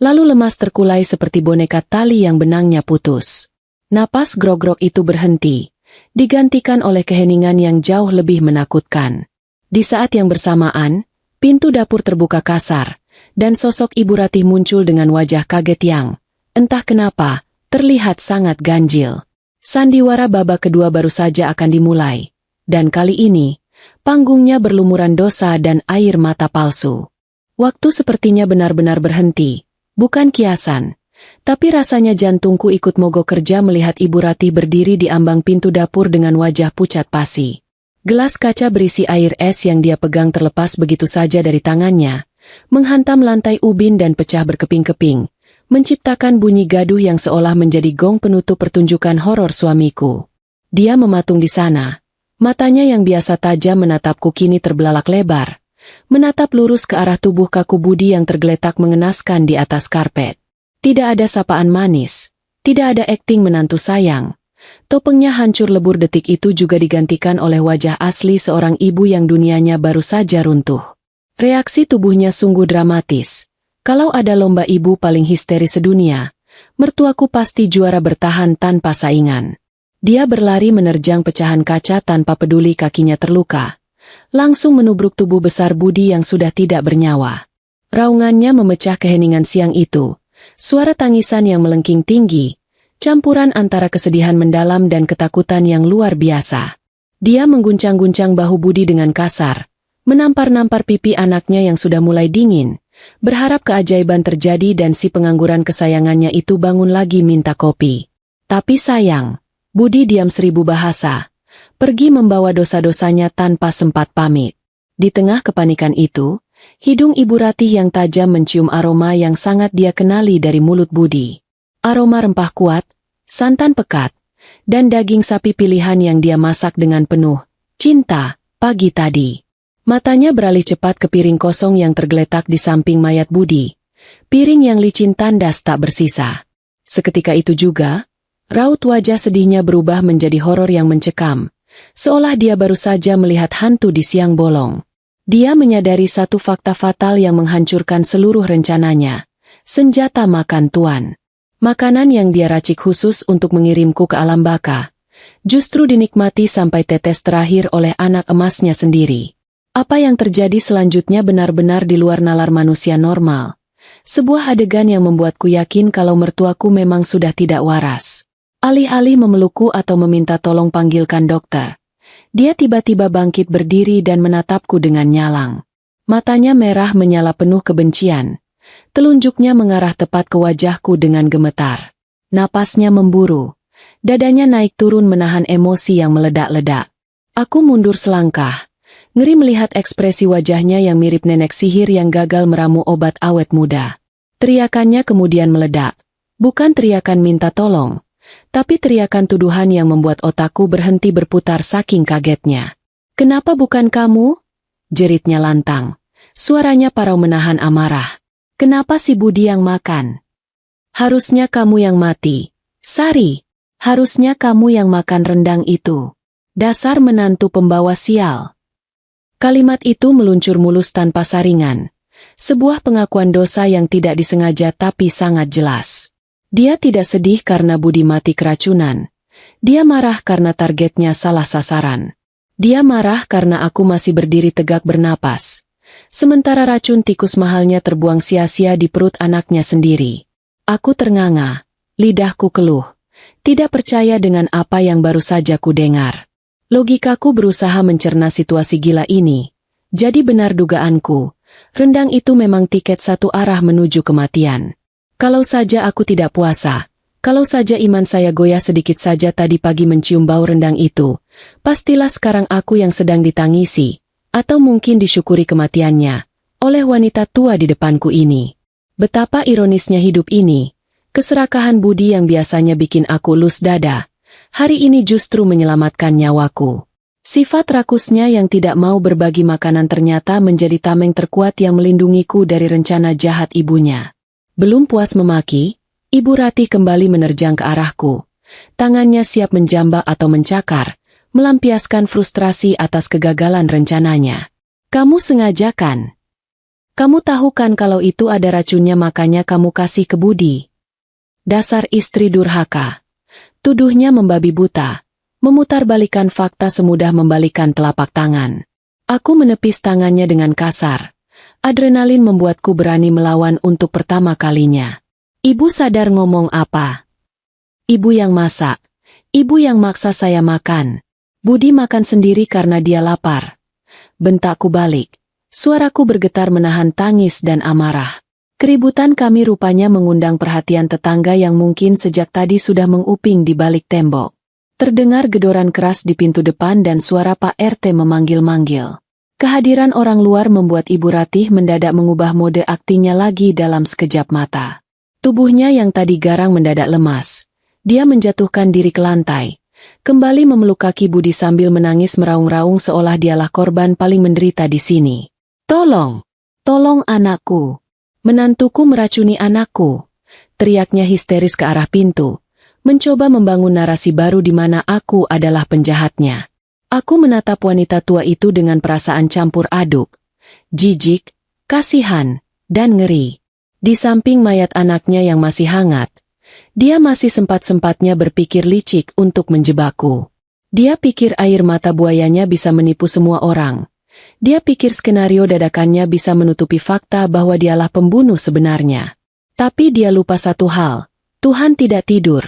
S1: Lalu lemas terkulai seperti boneka tali yang benangnya putus. Napas grog-grog itu berhenti, digantikan oleh keheningan yang jauh lebih menakutkan. Di saat yang bersamaan, pintu dapur terbuka kasar, dan sosok Ibu Ratih muncul dengan wajah kaget yang, entah kenapa, terlihat sangat ganjil. Sandiwara babak kedua baru saja akan dimulai, dan kali ini, panggungnya berlumuran dosa dan air mata palsu. Waktu sepertinya benar-benar berhenti, bukan kiasan, tapi rasanya jantungku ikut mogok kerja melihat Ibu Ratih berdiri di ambang pintu dapur dengan wajah pucat pasi. Gelas kaca berisi air es yang dia pegang terlepas begitu saja dari tangannya, menghantam lantai ubin dan pecah berkeping-keping, menciptakan bunyi gaduh yang seolah menjadi gong penutup pertunjukan horor suamiku. Dia mematung di sana, matanya yang biasa tajam menatapku kini terbelalak lebar, menatap lurus ke arah tubuh kaku Budi yang tergeletak mengenaskan di atas karpet. Tidak ada sapaan manis, tidak ada akting menantu sayang. Topengnya hancur lebur detik itu juga digantikan oleh wajah asli seorang ibu yang dunianya baru saja runtuh. Reaksi tubuhnya sungguh dramatis. Kalau ada lomba ibu paling histeris sedunia, mertuaku pasti juara bertahan tanpa saingan. Dia berlari menerjang pecahan kaca tanpa peduli kakinya terluka. Langsung menubruk tubuh besar Budi yang sudah tidak bernyawa. Raungannya memecah keheningan siang itu. Suara tangisan yang melengking tinggi, campuran antara kesedihan mendalam dan ketakutan yang luar biasa. Dia mengguncang-guncang bahu Budi dengan kasar, menampar-nampar pipi anaknya yang sudah mulai dingin, berharap keajaiban terjadi dan si pengangguran kesayangannya itu bangun lagi minta kopi. Tapi sayang, Budi diam 1000 bahasa, pergi membawa dosa-dosanya tanpa sempat pamit. Di tengah kepanikan itu, hidung Ibu Ratih yang tajam mencium aroma yang sangat dia kenali dari mulut Budi. Aroma rempah kuat, santan pekat, dan daging sapi pilihan yang dia masak dengan penuh cinta pagi tadi. Matanya beralih cepat ke piring kosong yang tergeletak di samping mayat Budi. Piring yang licin tandas tak bersisa. Seketika itu juga, raut wajah sedihnya berubah menjadi horor yang mencekam, seolah dia baru saja melihat hantu di siang bolong. Dia menyadari satu fakta fatal yang menghancurkan seluruh rencananya. Senjata makan tuan. Makanan yang dia racik khusus untuk mengirimku ke alam baka, justru dinikmati sampai tetes terakhir oleh anak emasnya sendiri. Apa yang terjadi selanjutnya benar-benar di luar nalar manusia normal. Sebuah adegan yang membuatku yakin kalau mertuaku memang sudah tidak waras. Alih-alih memelukku atau meminta tolong panggilkan dokter, dia tiba-tiba bangkit berdiri dan menatapku dengan nyalang. Matanya merah menyala penuh kebencian. Telunjuknya mengarah tepat ke wajahku dengan gemetar. Napasnya memburu. Dadanya naik turun menahan emosi yang meledak-ledak. Aku mundur selangkah. Ngeri melihat ekspresi wajahnya yang mirip nenek sihir yang gagal meramu obat awet muda. Teriakannya kemudian meledak. Bukan teriakan minta tolong, tapi teriakan tuduhan yang membuat otakku berhenti berputar saking kagetnya. "Kenapa bukan kamu?" jeritnya lantang. Suaranya parau menahan amarah. "Kenapa si Budi yang makan? Harusnya kamu yang mati. Sari, harusnya kamu yang makan rendang itu. Dasar menantu pembawa sial." Kalimat itu meluncur mulus tanpa saringan. Sebuah pengakuan dosa yang tidak disengaja tapi sangat jelas. Dia tidak sedih karena Budi mati keracunan. Dia marah karena targetnya salah sasaran. Dia marah karena aku masih berdiri tegak bernapas. Sementara racun tikus mahalnya terbuang sia-sia di perut anaknya sendiri. Aku ternganga, lidahku keluh. Tidak percaya dengan apa yang baru saja ku dengar. Logikaku berusaha mencerna situasi gila ini. Jadi benar dugaanku, rendang itu memang tiket satu arah menuju kematian. Kalau saja aku tidak puasa, kalau saja iman saya goyah sedikit saja tadi pagi mencium bau rendang itu, pastilah sekarang aku yang sedang ditangisi, atau mungkin disyukuri kematiannya, oleh wanita tua di depanku ini. Betapa ironisnya hidup ini, keserakahan Budi yang biasanya bikin aku lus dada, hari ini justru menyelamatkan nyawaku. Sifat rakusnya yang tidak mau berbagi makanan ternyata menjadi tameng terkuat yang melindungiku dari rencana jahat ibunya. Belum puas memaki, Ibu Ratih kembali menerjang ke arahku. Tangannya siap menjambak atau mencakar, melampiaskan frustrasi atas kegagalan rencananya. Kamu sengaja kan? Kamu tahu kan kalau itu ada racunnya makanya kamu kasih ke Budi? Dasar istri durhaka. Tuduhnya membabi buta, memutarbalikan fakta semudah membalikan telapak tangan. Aku menepis tangannya dengan kasar. Adrenalin membuatku berani melawan untuk pertama kalinya. Ibu sadar ngomong apa? Ibu yang masak. Ibu yang maksa saya makan. Budi makan sendiri karena dia lapar. Bentakku balik. Suaraku bergetar menahan tangis dan amarah. Keributan kami rupanya mengundang perhatian tetangga yang mungkin sejak tadi sudah menguping di balik tembok. Terdengar gedoran keras di pintu depan dan suara Pak RT memanggil-manggil. Kehadiran orang luar membuat Ibu Ratih mendadak mengubah mode aktingnya lagi dalam sekejap mata. Tubuhnya yang tadi garang mendadak lemas. Dia menjatuhkan diri ke lantai. Kembali memeluk kaki Budi sambil menangis meraung-raung seolah dialah korban paling menderita di sini. Tolong! Tolong anakku! Menantuku meracuni anakku! Teriaknya histeris ke arah pintu. Mencoba membangun narasi baru di mana aku adalah penjahatnya. Aku menatap wanita tua itu dengan perasaan campur aduk, jijik, kasihan, dan ngeri. Di samping mayat anaknya yang masih hangat, dia masih sempat-sempatnya berpikir licik untuk menjebakku. Dia pikir air mata buayanya bisa menipu semua orang. Dia pikir skenario dadakannya bisa menutupi fakta bahwa dialah pembunuh sebenarnya. Tapi dia lupa satu hal, Tuhan tidak tidur.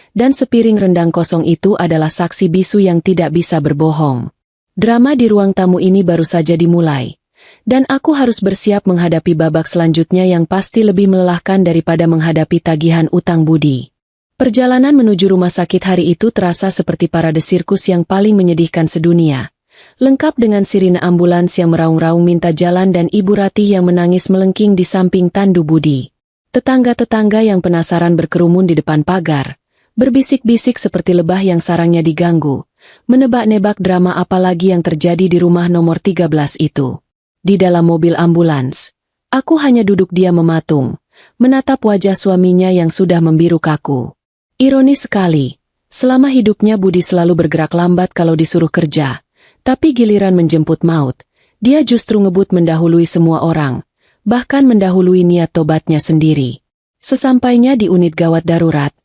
S1: Dan sepiring rendang kosong itu adalah saksi bisu yang tidak bisa berbohong. Drama di ruang tamu ini baru saja dimulai. Dan aku harus bersiap menghadapi babak selanjutnya yang pasti lebih melelahkan daripada menghadapi tagihan utang budi. Perjalanan menuju rumah sakit hari itu terasa seperti parade sirkus yang paling menyedihkan sedunia. Lengkap dengan sirine ambulans yang meraung-raung minta jalan dan Ibu Ratih yang menangis melengking di samping tandu Budi. Tetangga-tetangga yang penasaran berkerumun di depan pagar. Berbisik-bisik seperti lebah yang sarangnya diganggu, menebak-nebak drama apa lagi yang terjadi di rumah nomor 13 itu. Di dalam mobil ambulans, aku hanya duduk diam mematung, menatap wajah suaminya yang sudah membiru kaku. Ironis sekali, selama hidupnya Budi selalu bergerak lambat kalau disuruh kerja, tapi giliran menjemput maut, dia justru ngebut mendahului semua orang, bahkan mendahului niat tobatnya sendiri. Sesampainya di unit gawat darurat,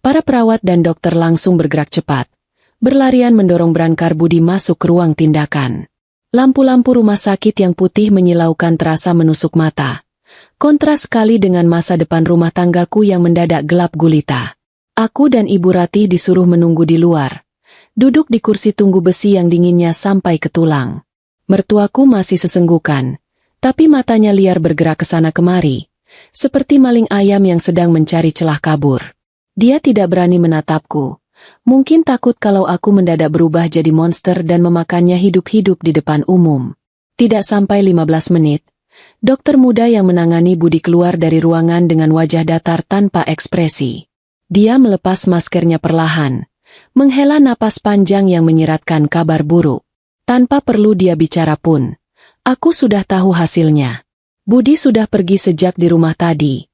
S1: para perawat dan dokter langsung bergerak cepat. Berlarian mendorong Brankar Budi masuk ke ruang tindakan. Lampu-lampu rumah sakit yang putih menyilaukan terasa menusuk mata. Kontras sekali dengan masa depan rumah tanggaku yang mendadak gelap gulita. Aku dan Ibu Ratih disuruh menunggu di luar. Duduk di kursi tunggu besi yang dinginnya sampai ke tulang. Mertuaku masih sesenggukan, tapi matanya liar bergerak ke sana kemari. Seperti maling ayam yang sedang mencari celah kabur. Dia tidak berani menatapku. Mungkin takut kalau aku mendadak berubah jadi monster dan memakannya hidup-hidup di depan umum. Tidak sampai 15 menit, dokter muda yang menangani Budi keluar dari ruangan dengan wajah datar tanpa ekspresi. Dia melepas maskernya perlahan, menghela napas panjang yang menyiratkan kabar buruk. Tanpa perlu dia bicara pun, aku sudah tahu hasilnya. Budi sudah pergi sejak di rumah tadi.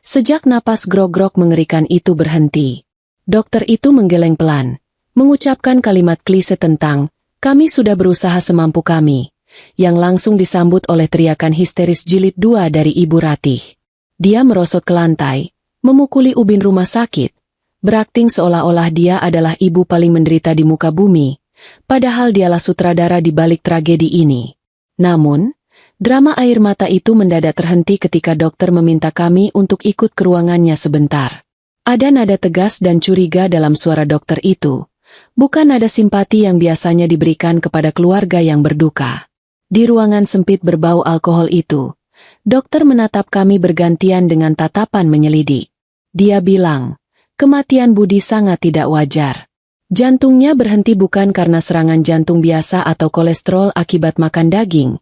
S1: Sejak napas grog-grog mengerikan itu berhenti. Dokter itu menggeleng pelan, mengucapkan kalimat klise tentang, kami sudah berusaha semampu kami, yang langsung disambut oleh teriakan histeris jilid 2 dari Ibu Ratih. Dia merosot ke lantai, memukuli ubin rumah sakit, berakting seolah-olah dia adalah ibu paling menderita di muka bumi, padahal dialah sutradara di balik tragedi ini. Namun, drama air mata itu mendadak terhenti ketika dokter meminta kami untuk ikut ke ruangannya sebentar. Ada nada tegas dan curiga dalam suara dokter itu, bukan nada simpati yang biasanya diberikan kepada keluarga yang berduka. Di ruangan sempit berbau alkohol itu, dokter menatap kami bergantian dengan tatapan menyelidik. Dia bilang, kematian Budi sangat tidak wajar. Jantungnya berhenti bukan karena serangan jantung biasa atau kolesterol akibat makan daging,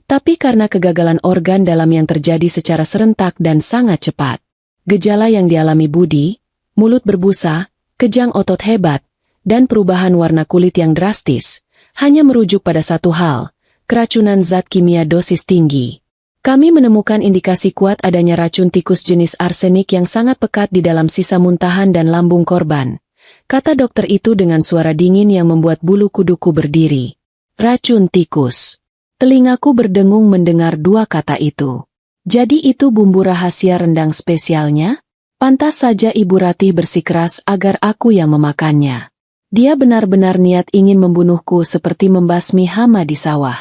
S1: tapi karena kegagalan organ dalam yang terjadi secara serentak dan sangat cepat. Gejala yang dialami Budi, mulut berbusa, kejang otot hebat, dan perubahan warna kulit yang drastis, hanya merujuk pada satu hal, keracunan zat kimia dosis tinggi. Kami menemukan indikasi kuat adanya racun tikus jenis arsenik yang sangat pekat di dalam sisa muntahan dan lambung korban, kata dokter itu dengan suara dingin yang membuat bulu kuduku berdiri. Racun tikus. Telingaku berdengung mendengar dua kata itu. Jadi itu bumbu rahasia rendang spesialnya? Pantas saja Ibu Ratih bersikeras agar aku yang memakannya. Dia benar-benar niat ingin membunuhku seperti membasmi hama di sawah.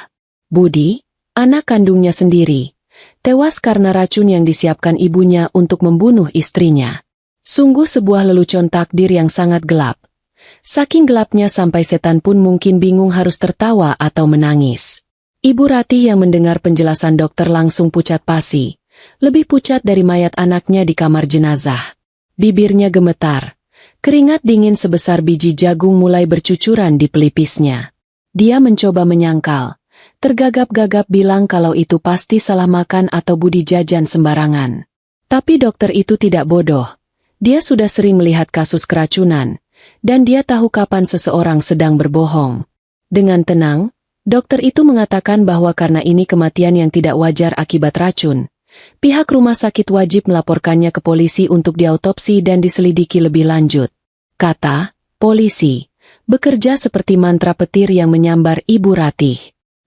S1: Budi, anak kandungnya sendiri, tewas karena racun yang disiapkan ibunya untuk membunuh istrinya. Sungguh sebuah lelucon takdir yang sangat gelap. Saking gelapnya sampai setan pun mungkin bingung harus tertawa atau menangis. Ibu Ratih yang mendengar penjelasan dokter langsung pucat pasi, lebih pucat dari mayat anaknya di kamar jenazah. Bibirnya gemetar, keringat dingin sebesar biji jagung mulai bercucuran di pelipisnya. Dia mencoba menyangkal, tergagap-gagap bilang kalau itu pasti salah makan atau Budi jajan sembarangan. Tapi dokter itu tidak bodoh. Dia sudah sering melihat kasus keracunan, dan dia tahu kapan seseorang sedang berbohong. Dengan tenang, dokter itu mengatakan bahwa karena ini kematian yang tidak wajar akibat racun, pihak rumah sakit wajib melaporkannya ke polisi untuk diautopsi dan diselidiki lebih lanjut. Kata polisi, bekerja seperti mantra petir yang menyambar Ibu Ratih.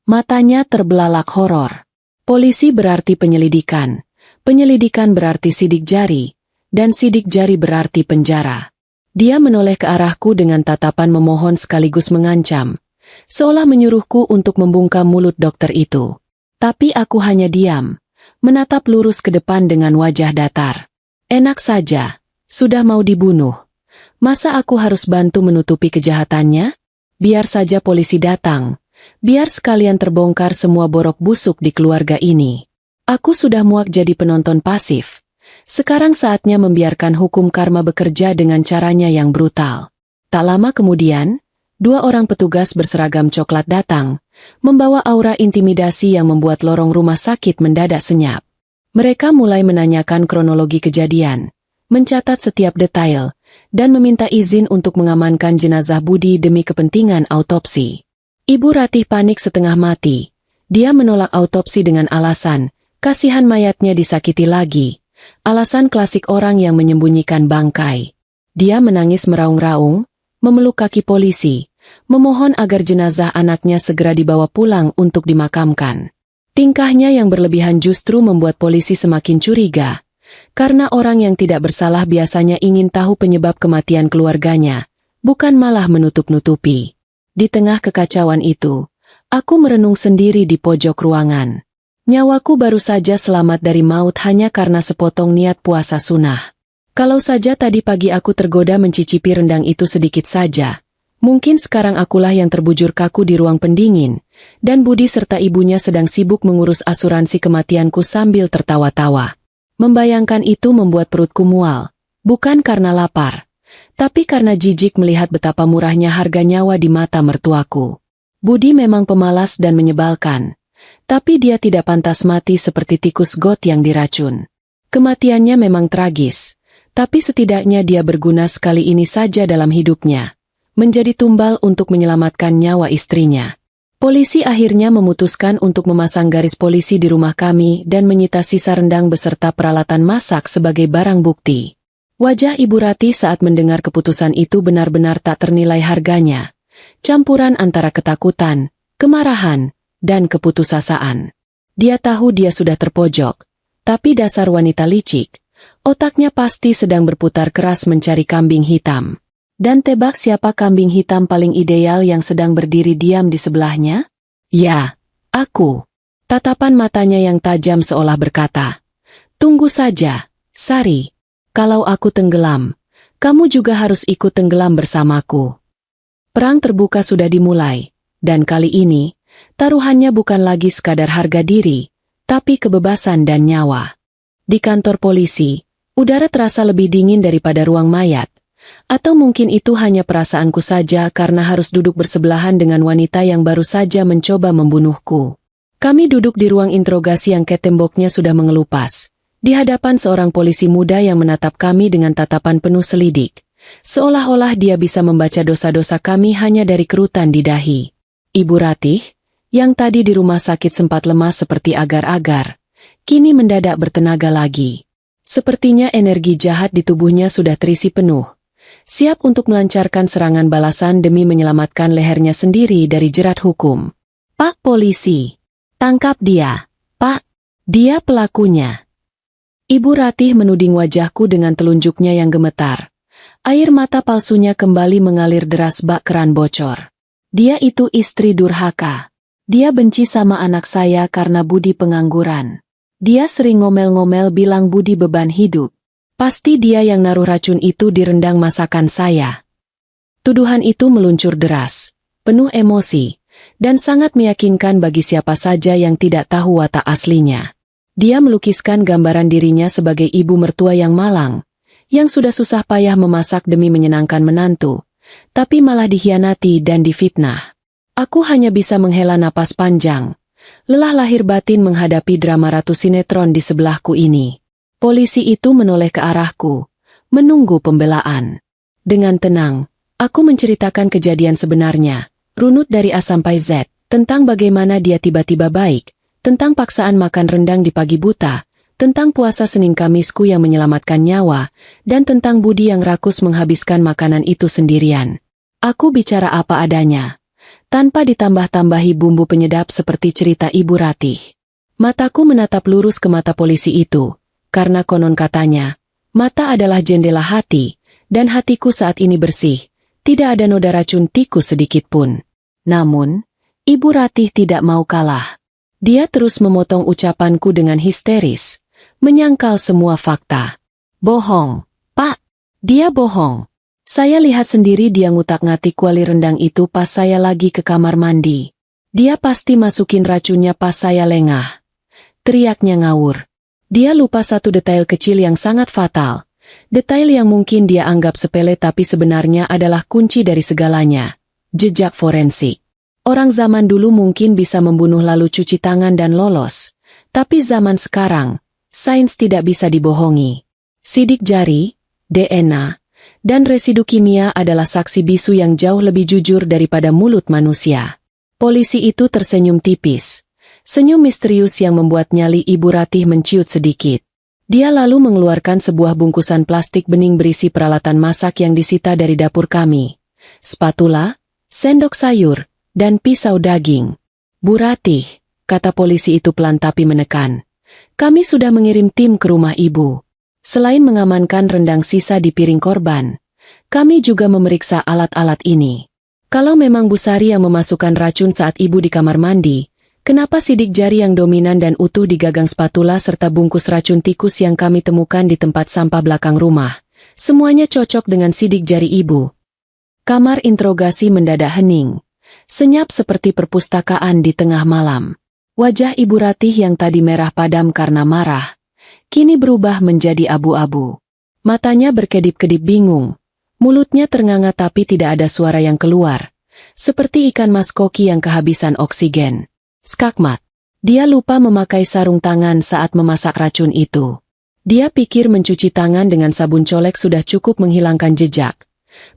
S1: Matanya terbelalak horor. Polisi berarti penyelidikan, penyelidikan berarti sidik jari, dan sidik jari berarti penjara. Dia menoleh ke arahku dengan tatapan memohon sekaligus mengancam, seolah menyuruhku untuk membungkam mulut dokter itu. Tapi aku hanya diam, menatap lurus ke depan dengan wajah datar. Enak saja, sudah mau dibunuh. Masa aku harus bantu menutupi kejahatannya? Biar saja polisi datang, biar sekalian terbongkar semua borok busuk di keluarga ini. Aku sudah muak jadi penonton pasif. Sekarang saatnya membiarkan hukum karma bekerja dengan caranya yang brutal. Tak lama kemudian, dua orang petugas berseragam coklat datang, membawa aura intimidasi yang membuat lorong rumah sakit mendadak senyap. Mereka mulai menanyakan kronologi kejadian, mencatat setiap detail, dan meminta izin untuk mengamankan jenazah Budi demi kepentingan autopsi. Ibu Ratih panik setengah mati. Dia menolak autopsi dengan alasan, kasihan mayatnya disakiti lagi. Alasan klasik orang yang menyembunyikan bangkai. Dia menangis meraung-raung, memeluk kaki polisi, memohon agar jenazah anaknya segera dibawa pulang untuk dimakamkan. Tingkahnya yang berlebihan justru membuat polisi semakin curiga, karena orang yang tidak bersalah biasanya ingin tahu penyebab kematian keluarganya, bukan malah menutup-nutupi. Di tengah kekacauan itu, aku merenung sendiri di pojok ruangan. Nyawaku baru saja selamat dari maut hanya karena sepotong niat puasa sunnah. Kalau saja tadi pagi aku tergoda mencicipi rendang itu sedikit saja, mungkin sekarang akulah yang terbujur kaku di ruang pendingin, dan Budi serta ibunya sedang sibuk mengurus asuransi kematianku sambil tertawa-tawa. Membayangkan itu membuat perutku mual, bukan karena lapar, tapi karena jijik melihat betapa murahnya harga nyawa di mata mertuaku. Budi memang pemalas dan menyebalkan, tapi dia tidak pantas mati seperti tikus got yang diracun. Kematiannya memang tragis, tapi setidaknya dia berguna sekali ini saja dalam hidupnya, menjadi tumbal untuk menyelamatkan nyawa istrinya. Polisi akhirnya memutuskan untuk memasang garis polisi di rumah kami dan menyita sisa rendang beserta peralatan masak sebagai barang bukti. Wajah Ibu Ratih saat mendengar keputusan itu benar-benar tak ternilai harganya. Campuran antara ketakutan, kemarahan, dan keputusasaan. Dia tahu dia sudah terpojok, tapi dasar wanita licik, Otaknya pasti sedang berputar keras mencari kambing hitam. Dan tebak siapa kambing hitam paling ideal yang sedang berdiri diam di sebelahnya? Ya, aku. Tatapan matanya yang tajam seolah berkata, "Tunggu saja, Sari. Kalau aku tenggelam, kamu juga harus ikut tenggelam bersamaku." Perang terbuka sudah dimulai, dan kali ini, taruhannya bukan lagi sekadar harga diri, tapi kebebasan dan nyawa. Di kantor polisi, udara terasa lebih dingin daripada ruang mayat. Atau mungkin itu hanya perasaanku saja karena harus duduk bersebelahan dengan wanita yang baru saja mencoba membunuhku. Kami duduk di ruang interogasi yang temboknya sudah mengelupas, di hadapan seorang polisi muda yang menatap kami dengan tatapan penuh selidik, seolah-olah dia bisa membaca dosa-dosa kami hanya dari kerutan di dahi. Ibu Ratih, yang tadi di rumah sakit sempat lemas seperti agar-agar, kini mendadak bertenaga lagi. Sepertinya energi jahat di tubuhnya sudah terisi penuh, siap untuk melancarkan serangan balasan demi menyelamatkan lehernya sendiri dari jerat hukum. "Pak Polisi, tangkap dia, Pak. Dia pelakunya." Ibu Ratih menuding wajahku dengan telunjuknya yang gemetar. Air mata palsunya kembali mengalir deras bak keran bocor. "Dia itu istri durhaka. Dia benci sama anak saya karena budi pengangguran. Dia sering ngomel-ngomel bilang budi beban hidup. Pasti dia yang naruh racun itu di rendang masakan saya." Tuduhan itu meluncur deras, penuh emosi, dan sangat meyakinkan bagi siapa saja yang tidak tahu watak aslinya. Dia melukiskan gambaran dirinya sebagai ibu mertua yang malang, yang sudah susah payah memasak demi menyenangkan menantu, tapi malah dikhianati dan difitnah. Aku hanya bisa menghela napas panjang, lelah lahir batin menghadapi drama ratu sinetron di sebelahku ini. Polisi itu menoleh ke arahku, menunggu pembelaan. Dengan tenang, aku menceritakan kejadian sebenarnya, runut dari A sampai Z, tentang bagaimana dia tiba-tiba baik, tentang paksaan makan rendang di pagi buta, tentang puasa Senin Kamisku yang menyelamatkan nyawa, dan tentang budi yang rakus menghabiskan makanan itu sendirian. Aku bicara apa adanya, tanpa ditambah-tambahi bumbu penyedap seperti cerita Ibu Ratih. Mataku menatap lurus ke mata polisi itu, karena konon katanya, mata adalah jendela hati, dan hatiku saat ini bersih, tidak ada noda racun tikus sedikit pun. Namun, Ibu Ratih tidak mau kalah. Dia terus memotong ucapanku dengan histeris, menyangkal semua fakta. "Bohong, Pak. Dia bohong. Saya lihat sendiri dia ngutak-ngatik kuali rendang itu pas saya lagi ke kamar mandi. Dia pasti masukin racunnya pas saya lengah." Teriaknya ngawur. Dia lupa satu detail kecil yang sangat fatal. Detail yang mungkin dia anggap sepele tapi sebenarnya adalah kunci dari segalanya. Jejak forensik. Orang zaman dulu mungkin bisa membunuh lalu cuci tangan dan lolos. Tapi zaman sekarang, sains tidak bisa dibohongi. Sidik jari, DNA, dan residu kimia adalah saksi bisu yang jauh lebih jujur daripada mulut manusia. Polisi itu tersenyum tipis. Senyum misterius yang membuat nyali Ibu Ratih menciut sedikit. Dia lalu mengeluarkan sebuah bungkusan plastik bening berisi peralatan masak yang disita dari dapur kami. Spatula, sendok sayur, dan pisau daging. "Bu Ratih," kata polisi itu pelan tapi menekan. "Kami sudah mengirim tim ke rumah Ibu. Selain mengamankan rendang sisa di piring korban, kami juga memeriksa alat-alat ini. Kalau memang Bu Sari yang memasukkan racun saat Ibu di kamar mandi, kenapa sidik jari yang dominan dan utuh di gagang spatula serta bungkus racun tikus yang kami temukan di tempat sampah belakang rumah, semuanya cocok dengan sidik jari Ibu?" Kamar interogasi mendadak hening. Senyap seperti perpustakaan di tengah malam. Wajah Ibu Ratih yang tadi merah padam karena marah, kini berubah menjadi abu-abu. Matanya berkedip-kedip bingung. Mulutnya ternganga tapi tidak ada suara yang keluar. Seperti ikan mas koki yang kehabisan oksigen. Skakmat. Dia lupa memakai sarung tangan saat memasak racun itu. Dia pikir mencuci tangan dengan sabun colek sudah cukup menghilangkan jejak.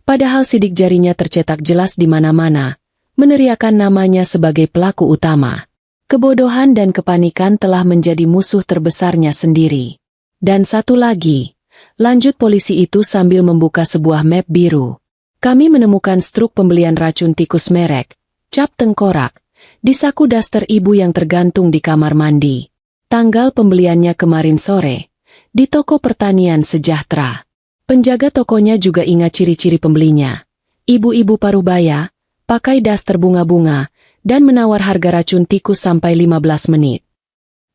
S1: Padahal sidik jarinya tercetak jelas di mana-mana, meneriakan namanya sebagai pelaku utama. Kebodohan dan kepanikan telah menjadi musuh terbesarnya sendiri. Dan satu lagi, lanjut polisi itu sambil membuka sebuah map biru. Kami menemukan struk pembelian racun tikus merek, cap tengkorak, di saku daster Ibu yang tergantung di kamar mandi. Tanggal pembeliannya kemarin sore, Di toko pertanian sejahtera. Penjaga tokonya juga ingat ciri-ciri pembelinya. Ibu-ibu parubaya, pakai daster bunga-bunga, dan menawar harga racun tikus sampai 15 menit.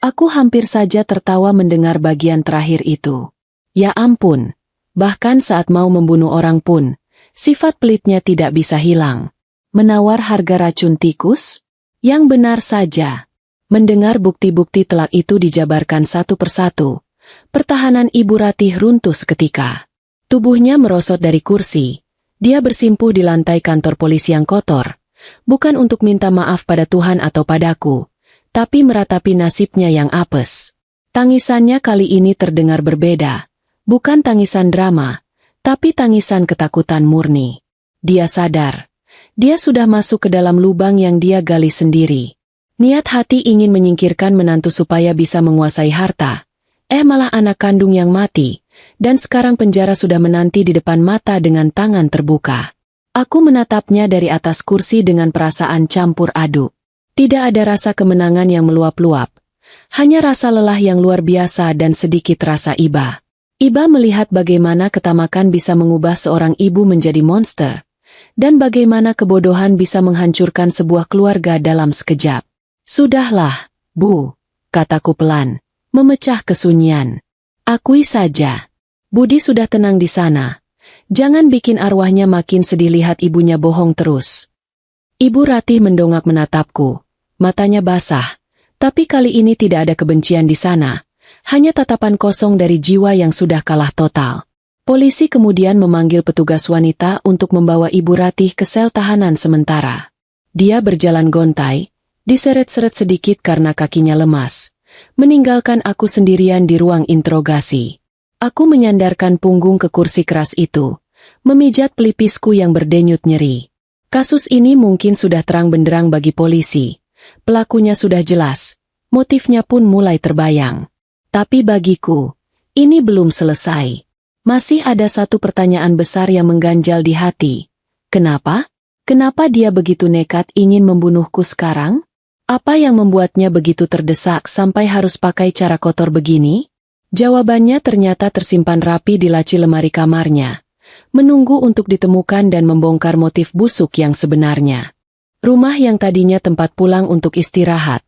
S1: Aku hampir saja tertawa mendengar bagian terakhir itu. Ya ampun, bahkan saat mau membunuh orang pun, sifat pelitnya tidak bisa hilang. Menawar harga racun tikus? Yang benar saja. Mendengar bukti-bukti telak itu dijabarkan satu persatu, pertahanan Ibu Ratih runtuh seketika. Tubuhnya merosot dari kursi. Dia bersimpuh di lantai kantor polisi yang kotor, bukan untuk minta maaf pada Tuhan atau padaku, tapi meratapi nasibnya yang apes. Tangisannya kali ini terdengar berbeda, bukan tangisan drama, tapi tangisan ketakutan murni. Dia sadar, dia sudah masuk ke dalam lubang yang dia gali sendiri. Niat hati ingin menyingkirkan menantu supaya bisa menguasai harta, malah anak kandung yang mati. Dan sekarang penjara sudah menanti di depan mata dengan tangan terbuka. Aku menatapnya dari atas kursi dengan perasaan campur aduk. Tidak ada rasa kemenangan yang meluap-luap. Hanya rasa lelah yang luar biasa dan sedikit rasa iba. Iba melihat bagaimana ketamakan bisa mengubah seorang ibu menjadi monster. Dan bagaimana kebodohan bisa menghancurkan sebuah keluarga dalam sekejap. Sudahlah, Bu, kataku pelan, memecah kesunyian. Akui saja. Budi sudah tenang di sana. Jangan bikin arwahnya makin sedih lihat ibunya bohong terus. Ibu Ratih mendongak menatapku. Matanya basah. Tapi kali ini tidak ada kebencian di sana. Hanya tatapan kosong dari jiwa yang sudah kalah total. Polisi kemudian memanggil petugas wanita untuk membawa Ibu Ratih ke sel tahanan sementara. Dia berjalan gontai, diseret-seret sedikit karena kakinya lemas. Meninggalkan aku sendirian di ruang interogasi. Aku menyandarkan punggung ke kursi keras itu, memijat pelipisku yang berdenyut nyeri. Kasus ini mungkin sudah terang benderang bagi polisi. Pelakunya sudah jelas, motifnya pun mulai terbayang. Tapi bagiku, ini belum selesai. Masih ada satu pertanyaan besar yang mengganjal di hati. Kenapa? Kenapa dia begitu nekat ingin membunuhku sekarang? Apa yang membuatnya begitu terdesak sampai harus pakai cara kotor begini? Jawabannya ternyata tersimpan rapi di laci lemari kamarnya, menunggu untuk ditemukan dan membongkar motif busuk yang sebenarnya. Rumah yang tadinya tempat pulang untuk istirahat,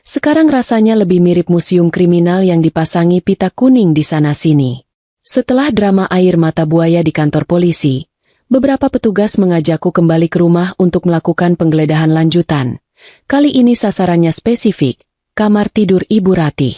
S1: sekarang rasanya lebih mirip museum kriminal yang dipasangi pita kuning di sana-sini. Setelah drama air mata buaya di kantor polisi, beberapa petugas mengajakku kembali ke rumah untuk melakukan penggeledahan lanjutan. Kali ini sasarannya spesifik, kamar tidur Ibu Ratih.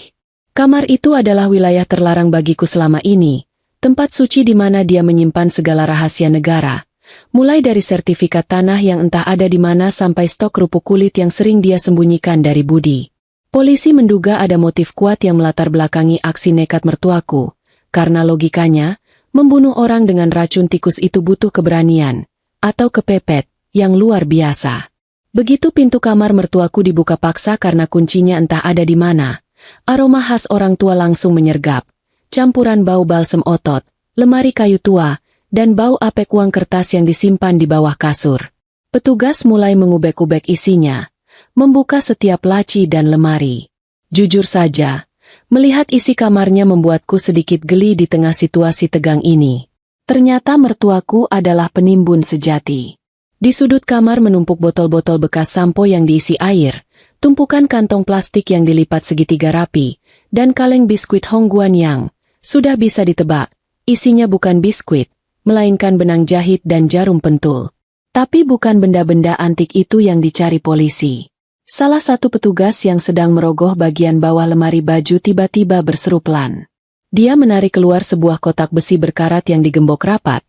S1: Kamar itu adalah wilayah terlarang bagiku selama ini, tempat suci di mana dia menyimpan segala rahasia negara, mulai dari sertifikat tanah yang entah ada di mana sampai stok kerupuk kulit yang sering dia sembunyikan dari Budi. Polisi menduga ada motif kuat yang melatar belakangi aksi nekat mertuaku, karena logikanya, membunuh orang dengan racun tikus itu butuh keberanian, atau kepepet, yang luar biasa. Begitu pintu kamar mertuaku dibuka paksa karena kuncinya entah ada di mana, aroma khas orang tua langsung menyergap, campuran bau balsem otot, lemari kayu tua, dan bau apek uang kertas yang disimpan di bawah kasur. Petugas mulai mengubek-ubek isinya, membuka setiap laci dan lemari. Jujur saja, melihat isi kamarnya membuatku sedikit geli di tengah situasi tegang ini. Ternyata mertuaku adalah penimbun sejati. Di sudut kamar menumpuk botol-botol bekas sampo yang diisi air, tumpukan kantong plastik yang dilipat segitiga rapi, dan kaleng biskuit Hongguan yang, sudah bisa ditebak, isinya bukan biskuit, melainkan benang jahit dan jarum pentul. Tapi bukan benda-benda antik itu yang dicari polisi. Salah satu petugas yang sedang merogoh bagian bawah lemari baju tiba-tiba berseru pelan. Dia menarik keluar sebuah kotak besi berkarat yang digembok rapat,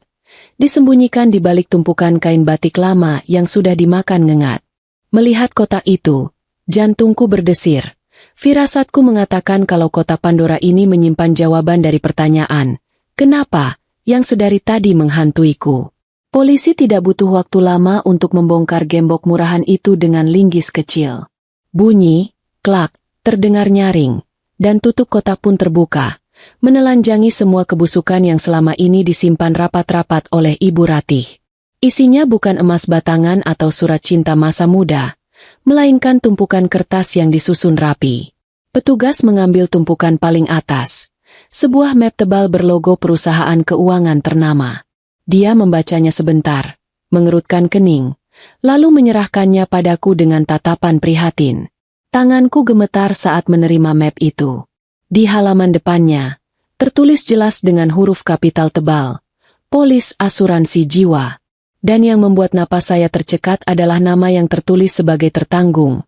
S1: disembunyikan di balik tumpukan kain batik lama yang sudah dimakan ngengat. Melihat kotak itu, jantungku berdesir. Firasatku mengatakan kalau kotak Pandora ini menyimpan jawaban dari pertanyaan, kenapa, yang sedari tadi menghantuiku. Polisi tidak butuh waktu lama untuk membongkar gembok murahan itu dengan linggis kecil. Bunyi, klak, terdengar nyaring, dan tutup kotak pun terbuka, menelanjangi semua kebusukan yang selama ini disimpan rapat-rapat oleh Ibu Ratih. Isinya bukan emas batangan atau surat cinta masa muda, melainkan tumpukan kertas yang disusun rapi. Petugas mengambil tumpukan paling atas. Sebuah map tebal berlogo perusahaan keuangan ternama. Dia membacanya sebentar, mengerutkan kening, lalu menyerahkannya padaku dengan tatapan prihatin. Tanganku gemetar saat menerima map itu. Di halaman depannya, tertulis jelas dengan huruf kapital tebal, Polis Asuransi Jiwa. Dan yang membuat napas saya tercekat adalah nama yang tertulis sebagai tertanggung.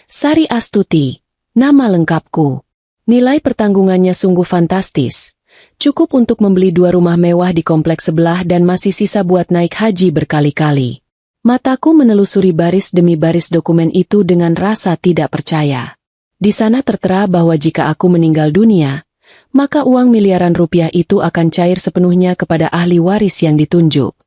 S1: Sari Astuti, nama lengkapku. Nilai pertanggungannya sungguh fantastis. Cukup untuk membeli 2 rumah mewah di kompleks sebelah dan masih sisa buat naik haji berkali-kali. Mataku menelusuri baris demi baris dokumen itu dengan rasa tidak percaya. Di sana tertera bahwa jika aku meninggal dunia, maka uang miliaran rupiah itu akan cair sepenuhnya kepada ahli waris yang ditunjuk.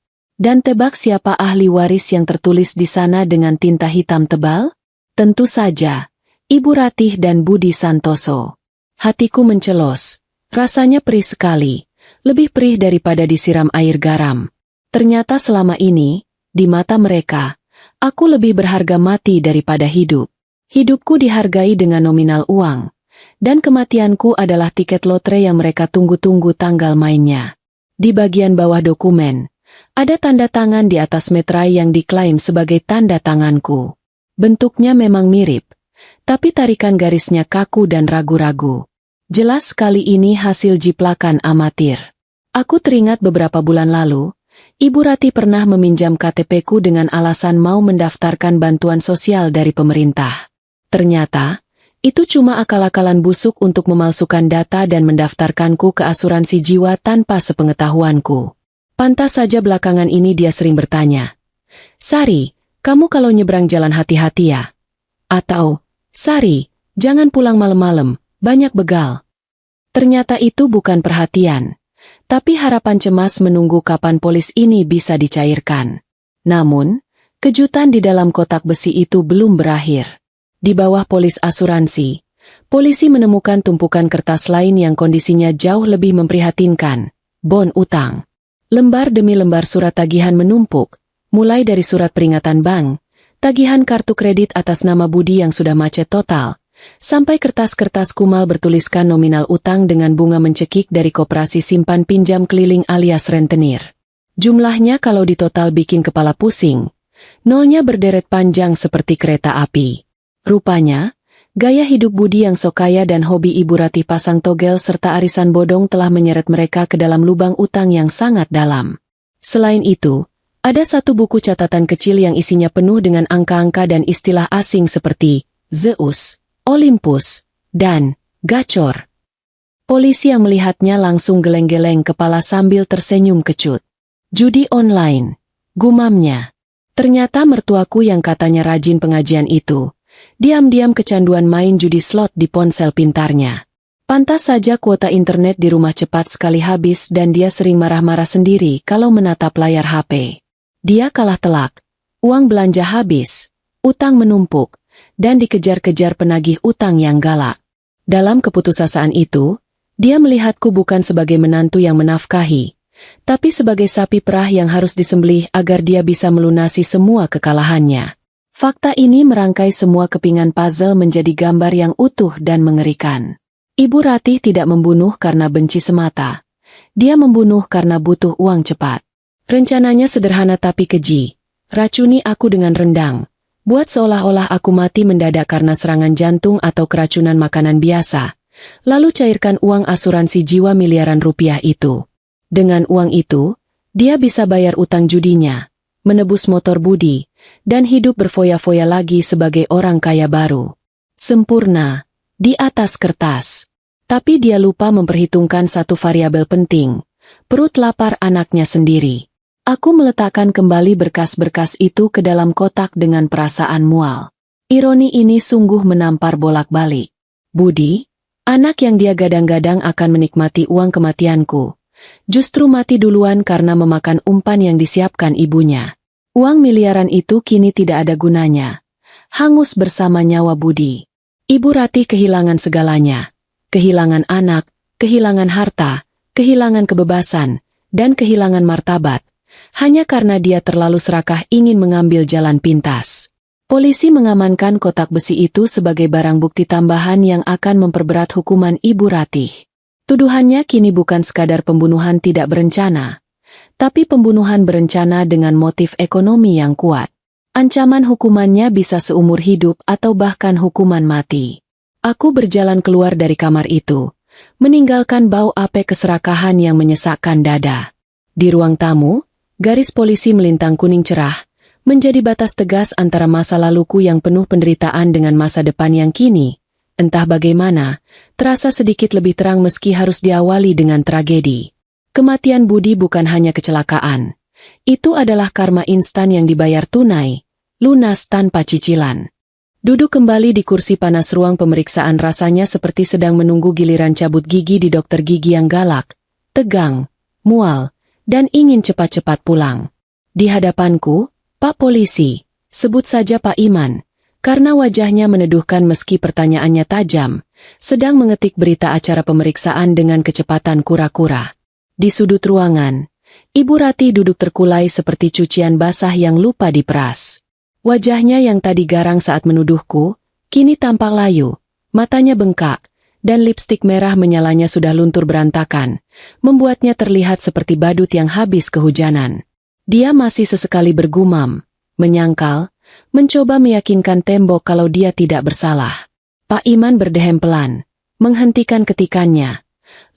S1: Dan tebak siapa ahli waris yang tertulis di sana dengan tinta hitam tebal? Tentu saja, Ibu Ratih dan Budi Santoso. Hatiku mencelos. Rasanya perih sekali, lebih perih daripada disiram air garam. Ternyata selama ini, di mata mereka, aku lebih berharga mati daripada hidup. Hidupku dihargai dengan nominal uang, dan kematianku adalah tiket lotre yang mereka tunggu-tunggu tanggal mainnya. Di bagian bawah dokumen, ada tanda tangan di atas meterai yang diklaim sebagai tanda tanganku. Bentuknya memang mirip, tapi tarikan garisnya kaku dan ragu-ragu. Jelas sekali ini hasil jiplakan amatir. Aku teringat beberapa bulan lalu, Ibu Rati pernah meminjam KTP-ku dengan alasan mau mendaftarkan bantuan sosial dari pemerintah. Ternyata, itu cuma akal-akalan busuk untuk memalsukan data dan mendaftarkanku ke asuransi jiwa tanpa sepengetahuanku. Pantas saja belakangan ini dia sering bertanya, "Sari, kamu kalau nyebrang jalan hati-hati ya?" Atau, "Sari, jangan pulang malam-malam, banyak begal." Ternyata itu bukan perhatian, tapi harapan cemas menunggu kapan polis ini bisa dicairkan. Namun, kejutan di dalam kotak besi itu belum berakhir. Di bawah polis asuransi, polisi menemukan tumpukan kertas lain yang kondisinya jauh lebih memprihatinkan, bon utang. Lembar demi lembar surat tagihan menumpuk, mulai dari surat peringatan bank, tagihan kartu kredit atas nama Budi yang sudah macet total, sampai kertas-kertas kumal bertuliskan nominal utang dengan bunga mencekik dari koperasi simpan pinjam keliling alias rentenir. Jumlahnya kalau ditotal bikin kepala pusing, nolnya berderet panjang seperti kereta api. Rupanya, gaya hidup Budi yang sok kaya dan hobi Ibu Ratih pasang togel serta arisan bodong telah menyeret mereka ke dalam lubang utang yang sangat dalam. Selain itu, ada satu buku catatan kecil yang isinya penuh dengan angka-angka dan istilah asing seperti Zeus, Olympus, dan gacor. Polisi yang melihatnya langsung geleng-geleng kepala sambil tersenyum kecut. Judi online, gumamnya. Ternyata mertuaku yang katanya rajin pengajian itu, diam-diam kecanduan main judi slot di ponsel pintarnya. Pantas saja kuota internet di rumah cepat sekali habis dan dia sering marah-marah sendiri kalau menatap layar HP. Dia kalah telak, uang belanja habis, utang menumpuk, dan dikejar-kejar penagih utang yang galak. Dalam keputusasaan itu, dia melihatku bukan sebagai menantu yang menafkahi, tapi sebagai sapi perah yang harus disembelih agar dia bisa melunasi semua kekalahannya. Fakta ini merangkai semua kepingan puzzle menjadi gambar yang utuh dan mengerikan. Ibu Ratih tidak membunuh karena benci semata. Dia membunuh karena butuh uang cepat. Rencananya sederhana tapi keji. Racuni aku dengan rendang. Buat seolah-olah aku mati mendadak karena serangan jantung atau keracunan makanan biasa. Lalu cairkan uang asuransi jiwa miliaran rupiah itu. Dengan uang itu, dia bisa bayar utang judinya, menebus motor Budi, dan hidup berfoya-foya lagi sebagai orang kaya baru. Sempurna, di atas kertas. Tapi dia lupa memperhitungkan satu variabel penting, perut lapar anaknya sendiri. Aku meletakkan kembali berkas-berkas itu ke dalam kotak dengan perasaan mual. Ironi ini sungguh menampar bolak-balik. Budi, anak yang dia gadang-gadang akan menikmati uang kematianku, justru mati duluan karena memakan umpan yang disiapkan ibunya. Uang miliaran itu kini tidak ada gunanya. Hangus bersama nyawa Budi. Ibu Ratih kehilangan segalanya. Kehilangan anak, kehilangan harta, kehilangan kebebasan, dan kehilangan martabat. Hanya karena dia terlalu serakah ingin mengambil jalan pintas. Polisi mengamankan kotak besi itu sebagai barang bukti tambahan yang akan memperberat hukuman Ibu Ratih. Tuduhannya kini bukan sekadar pembunuhan tidak berencana, tapi pembunuhan berencana dengan motif ekonomi yang kuat. Ancaman hukumannya bisa seumur hidup atau bahkan hukuman mati. Aku berjalan keluar dari kamar itu, meninggalkan bau apek keserakahan yang menyesakkan dada. Di ruang tamu, garis polisi melintang kuning cerah, menjadi batas tegas antara masa laluku yang penuh penderitaan dengan masa depan yang kini, entah bagaimana, terasa sedikit lebih terang meski harus diawali dengan tragedi. Kematian Budi bukan hanya kecelakaan. Itu adalah karma instan yang dibayar tunai, lunas tanpa cicilan. Duduk kembali di kursi panas ruang pemeriksaan rasanya seperti sedang menunggu giliran cabut gigi di dokter gigi yang galak, tegang, mual, dan ingin cepat-cepat pulang. Di hadapanku, Pak Polisi, sebut saja Pak Iman, karena wajahnya meneduhkan meski pertanyaannya tajam, sedang mengetik berita acara pemeriksaan dengan kecepatan kura-kura. Di sudut ruangan, Ibu Ratih duduk terkulai seperti cucian basah yang lupa diperas. Wajahnya yang tadi garang saat menuduhku, kini tampak layu, matanya bengkak, dan lipstik merah menyalanya sudah luntur berantakan, membuatnya terlihat seperti badut yang habis kehujanan. Dia masih sesekali bergumam, menyangkal, mencoba meyakinkan tembok kalau dia tidak bersalah. Pak Iman berdehem pelan, menghentikan ketikannya,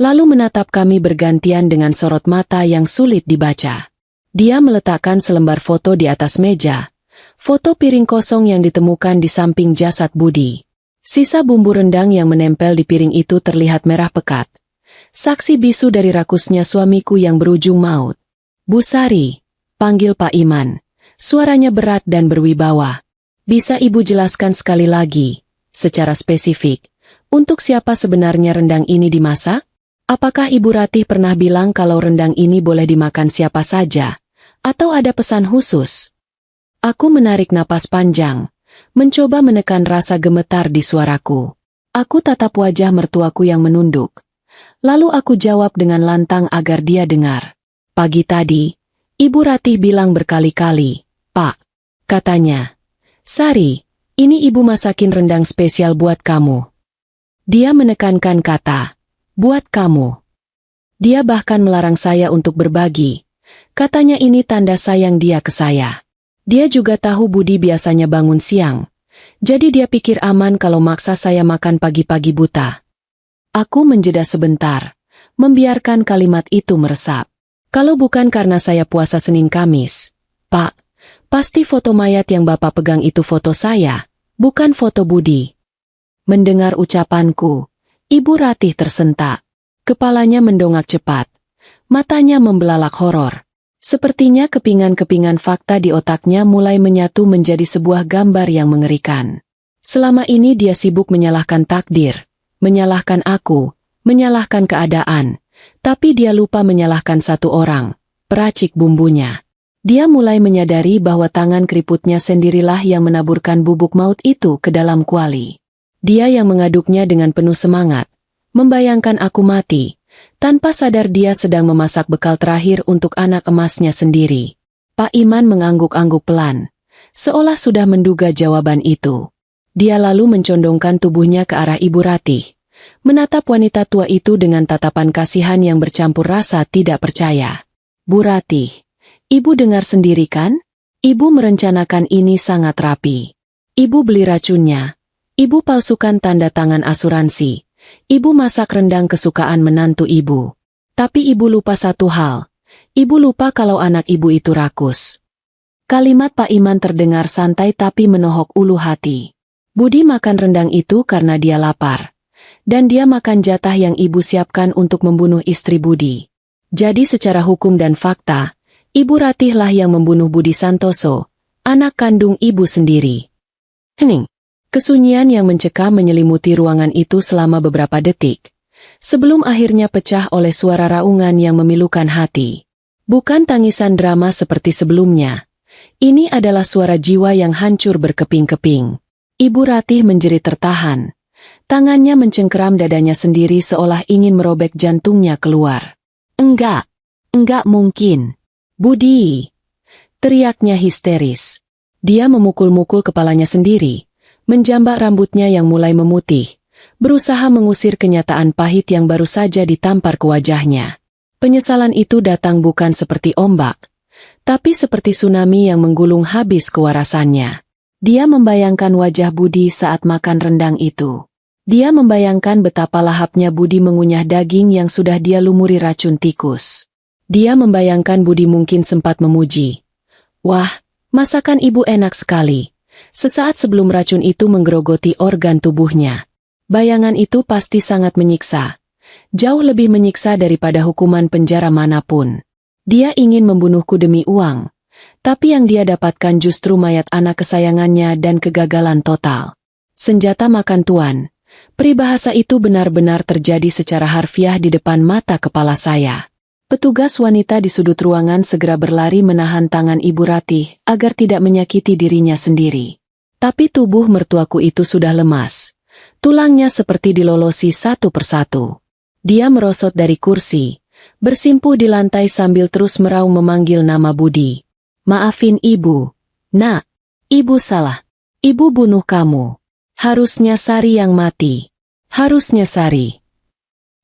S1: lalu menatap kami bergantian dengan sorot mata yang sulit dibaca. Dia meletakkan selembar foto di atas meja, foto piring kosong yang ditemukan di samping jasad Budi. Sisa bumbu rendang yang menempel di piring itu terlihat merah pekat. Saksi bisu dari rakusnya suamiku yang berujung maut. Bu Sari, panggil Pak Iman. Suaranya berat dan berwibawa. Bisa Ibu jelaskan sekali lagi, secara spesifik, untuk siapa sebenarnya rendang ini dimasak? Apakah Ibu Ratih pernah bilang kalau rendang ini boleh dimakan siapa saja? Atau ada pesan khusus? Aku menarik napas panjang, mencoba menekan rasa gemetar di suaraku. Aku tatap wajah mertuaku yang menunduk. Lalu aku jawab dengan lantang agar dia dengar. Pagi tadi, Ibu Ratih bilang berkali-kali, Pak, katanya, Sari, ini Ibu masakin rendang spesial buat kamu. Dia menekankan kata, buat kamu. Dia bahkan melarang saya untuk berbagi. Katanya ini tanda sayang dia ke saya. Dia juga tahu Budi biasanya bangun siang. Jadi dia pikir aman kalau maksa saya makan pagi-pagi buta. Aku menjeda sebentar, membiarkan kalimat itu meresap. Kalau bukan karena saya puasa Senin Kamis, Pak, pasti foto mayat yang Bapak pegang itu foto saya, bukan foto Budi. Mendengar ucapanku, Ibu Ratih tersentak. Kepalanya mendongak cepat. Matanya membelalak horor. Sepertinya kepingan-kepingan fakta di otaknya mulai menyatu menjadi sebuah gambar yang mengerikan. Selama ini dia sibuk menyalahkan takdir, menyalahkan aku, menyalahkan keadaan. Tapi dia lupa menyalahkan satu orang, peracik bumbunya. Dia mulai menyadari bahwa tangan keriputnya sendirilah yang menaburkan bubuk maut itu ke dalam kuali. Dia yang mengaduknya dengan penuh semangat, membayangkan aku mati, tanpa sadar dia sedang memasak bekal terakhir untuk anak emasnya sendiri. Pak Iman mengangguk-angguk pelan, seolah sudah menduga jawaban itu. Dia lalu mencondongkan tubuhnya ke arah Ibu Ratih, menatap wanita tua itu dengan tatapan kasihan yang bercampur rasa tidak percaya. Bu Ratih, Ibu dengar sendiri kan? Ibu merencanakan ini sangat rapi. Ibu beli racunnya. Ibu palsukan tanda tangan asuransi. Ibu masak rendang kesukaan menantu Ibu. Tapi Ibu lupa satu hal. Ibu lupa kalau anak Ibu itu rakus. Kalimat Pak Iman terdengar santai tapi menohok ulu hati. Budi makan rendang itu karena dia lapar. Dan dia makan jatah yang Ibu siapkan untuk membunuh istri Budi. Jadi secara hukum dan fakta, Ibu Ratihlah yang membunuh Budi Santoso, anak kandung Ibu sendiri. Hening. Kesunyian yang mencekam menyelimuti ruangan itu selama beberapa detik, sebelum akhirnya pecah oleh suara raungan yang memilukan hati. Bukan tangisan drama seperti sebelumnya. Ini adalah suara jiwa yang hancur berkeping-keping. Ibu Ratih menjerit tertahan. Tangannya mencengkeram dadanya sendiri seolah ingin merobek jantungnya keluar. Enggak mungkin. Budi! Teriaknya histeris. Dia memukul-mukul kepalanya sendiri, menjambak rambutnya yang mulai memutih, berusaha mengusir kenyataan pahit yang baru saja ditampar ke wajahnya. Penyesalan itu datang bukan seperti ombak, tapi seperti tsunami yang menggulung habis kewarasannya. Dia membayangkan wajah Budi saat makan rendang itu. Dia membayangkan betapa lahapnya Budi mengunyah daging yang sudah dia lumuri racun tikus. Dia membayangkan Budi mungkin sempat memuji. Wah, masakan ibu enak sekali. Sesaat sebelum racun itu menggerogoti organ tubuhnya. Bayangan itu pasti sangat menyiksa. Jauh lebih menyiksa daripada hukuman penjara manapun. Dia ingin membunuhku demi uang, tapi yang dia dapatkan justru mayat anak kesayangannya dan kegagalan total. Senjata makan tuan. Peribahasa itu benar-benar terjadi secara harfiah di depan mata kepala saya. Petugas wanita di sudut ruangan segera berlari menahan tangan Ibu Ratih agar tidak menyakiti dirinya sendiri. Tapi tubuh mertuaku itu sudah lemas. Tulangnya seperti dilolosi satu persatu. Dia merosot dari kursi, bersimpuh di lantai sambil terus meraung memanggil nama Budi. Maafin ibu. Nak, ibu salah. Ibu bunuh kamu. Harusnya Sari yang mati. Harusnya Sari.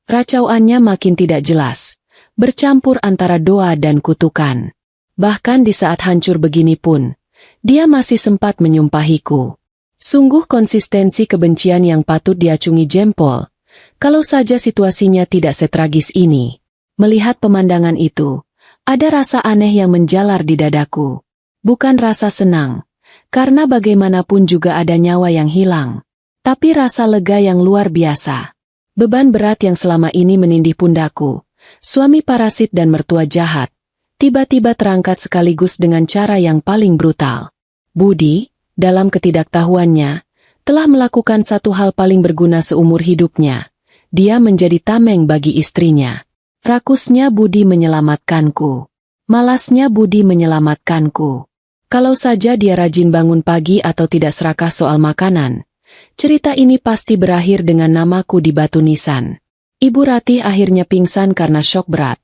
S1: Racauannya makin tidak jelas, bercampur antara doa dan kutukan. Bahkan di saat hancur begini pun, dia masih sempat menyumpahiku. Sungguh konsistensi kebencian yang patut diacungi jempol. Kalau saja situasinya tidak setragis ini. Melihat pemandangan itu, ada rasa aneh yang menjalar di dadaku. Bukan rasa senang, karena bagaimanapun juga ada nyawa yang hilang. Tapi rasa lega yang luar biasa. Beban berat yang selama ini menindih pundakku, suami parasit dan mertua jahat, tiba-tiba terangkat sekaligus dengan cara yang paling brutal. Budi, dalam ketidaktahuannya, telah melakukan satu hal paling berguna seumur hidupnya. Dia menjadi tameng bagi istrinya. Rakusnya Budi menyelamatkanku. Malasnya Budi menyelamatkanku. Kalau saja dia rajin bangun pagi atau tidak serakah soal makanan, cerita ini pasti berakhir dengan namaku di batu nisan. Ibu Ratih akhirnya pingsan karena syok berat.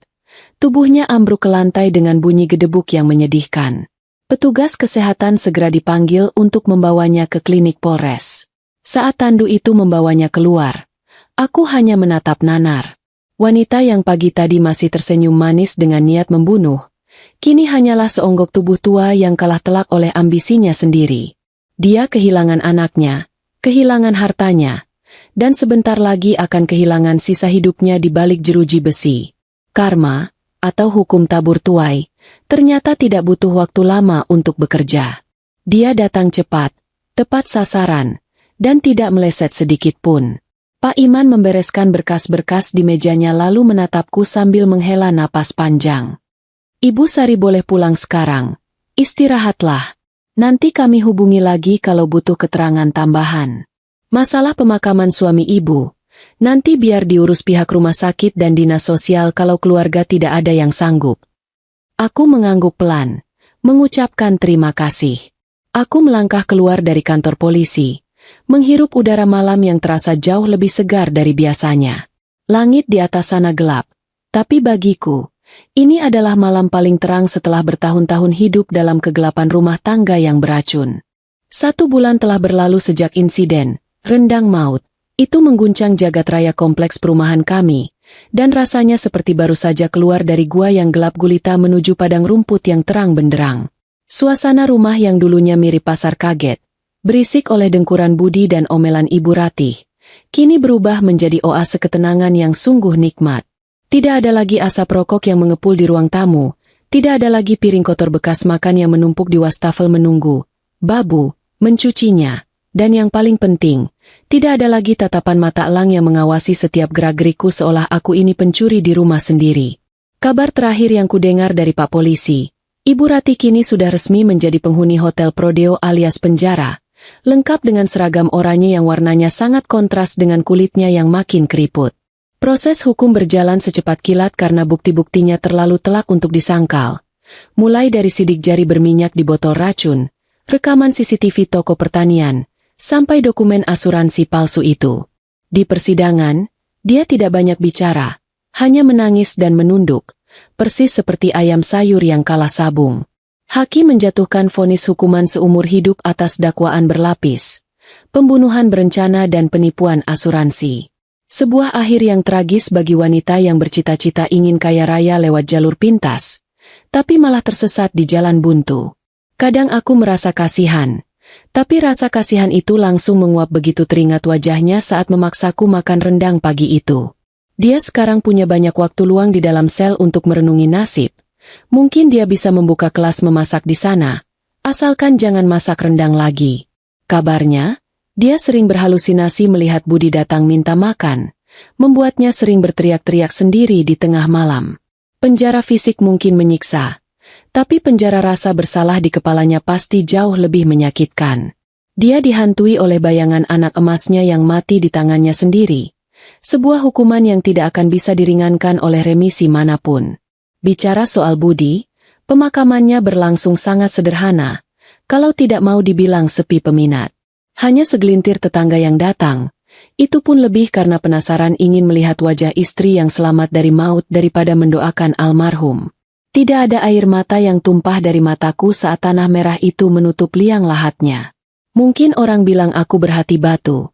S1: Tubuhnya ambruk ke lantai dengan bunyi gedebuk yang menyedihkan. Petugas kesehatan segera dipanggil untuk membawanya ke klinik Polres. Saat tandu itu membawanya keluar, aku hanya menatap nanar. Wanita yang pagi tadi masih tersenyum manis dengan niat membunuh, kini hanyalah seonggok tubuh tua yang kalah telak oleh ambisinya sendiri. Dia kehilangan anaknya, kehilangan hartanya, dan sebentar lagi akan kehilangan sisa hidupnya di balik jeruji besi. Karma, atau hukum tabur tuai, ternyata tidak butuh waktu lama untuk bekerja. Dia datang cepat, tepat sasaran, dan tidak meleset sedikit pun. Pak Iman membereskan berkas-berkas di mejanya lalu menatapku sambil menghela napas panjang. Ibu Sari boleh pulang sekarang. Istirahatlah. Nanti kami hubungi lagi kalau butuh keterangan tambahan. Masalah pemakaman suami ibu, nanti biar diurus pihak rumah sakit dan dinas sosial kalau keluarga tidak ada yang sanggup. Aku mengangguk pelan, mengucapkan terima kasih. Aku melangkah keluar dari kantor polisi, menghirup udara malam yang terasa jauh lebih segar dari biasanya. Langit di atas sana gelap, tapi bagiku, ini adalah malam paling terang setelah bertahun-tahun hidup dalam kegelapan rumah tangga yang beracun. 1 bulan telah berlalu sejak insiden rendang maut itu mengguncang jagat raya kompleks perumahan kami, dan rasanya seperti baru saja keluar dari gua yang gelap gulita menuju padang rumput yang terang benderang. Suasana rumah yang dulunya mirip pasar kaget, berisik oleh dengkuran Budi dan omelan Ibu Ratih, kini berubah menjadi oase ketenangan yang sungguh nikmat. Tidak ada lagi asap rokok yang mengepul di ruang tamu, tidak ada lagi piring kotor bekas makan yang menumpuk di wastafel menunggu babu mencucinya, dan yang paling penting, tidak ada lagi tatapan mata elang yang mengawasi setiap gerak-geriku seolah aku ini pencuri di rumah sendiri. Kabar terakhir yang kudengar dari Pak Polisi, Ibu Ratih kini sudah resmi menjadi penghuni Hotel Prodeo alias penjara, lengkap dengan seragam oranye yang warnanya sangat kontras dengan kulitnya yang makin keriput. Proses hukum berjalan secepat kilat karena bukti-buktinya terlalu telak untuk disangkal. Mulai dari sidik jari berminyak di botol racun, rekaman CCTV toko pertanian, sampai dokumen asuransi palsu itu. Di persidangan, dia tidak banyak bicara, hanya menangis dan menunduk, persis seperti ayam sayur yang kalah sabung. Hakim menjatuhkan vonis hukuman seumur hidup atas dakwaan berlapis. pembunuhan berencana dan penipuan asuransi. Sebuah akhir yang tragis bagi wanita yang bercita-cita ingin kaya raya lewat jalur pintas, tapi malah tersesat di jalan buntu. Kadang aku merasa kasihan, tapi rasa kasihan itu langsung menguap begitu teringat wajahnya saat memaksaku makan rendang pagi itu. Dia sekarang punya banyak waktu luang di dalam sel untuk merenungi nasib. Mungkin dia bisa membuka kelas memasak di sana, asalkan jangan masak rendang lagi. Kabarnya, dia sering berhalusinasi melihat Budi datang minta makan, membuatnya sering berteriak-teriak sendiri di tengah malam. Penjara fisik mungkin menyiksa, tapi penjara rasa bersalah di kepalanya pasti jauh lebih menyakitkan. Dia dihantui oleh bayangan anak emasnya yang mati di tangannya sendiri. Sebuah hukuman yang tidak akan bisa diringankan oleh remisi manapun. Bicara soal Budi, pemakamannya berlangsung sangat sederhana, kalau tidak mau dibilang sepi peminat. Hanya segelintir tetangga yang datang, itu pun lebih karena penasaran ingin melihat wajah istri yang selamat dari maut daripada mendoakan almarhum. Tidak ada air mata yang tumpah dari mataku saat tanah merah itu menutup liang lahatnya. Mungkin orang bilang aku berhati batu.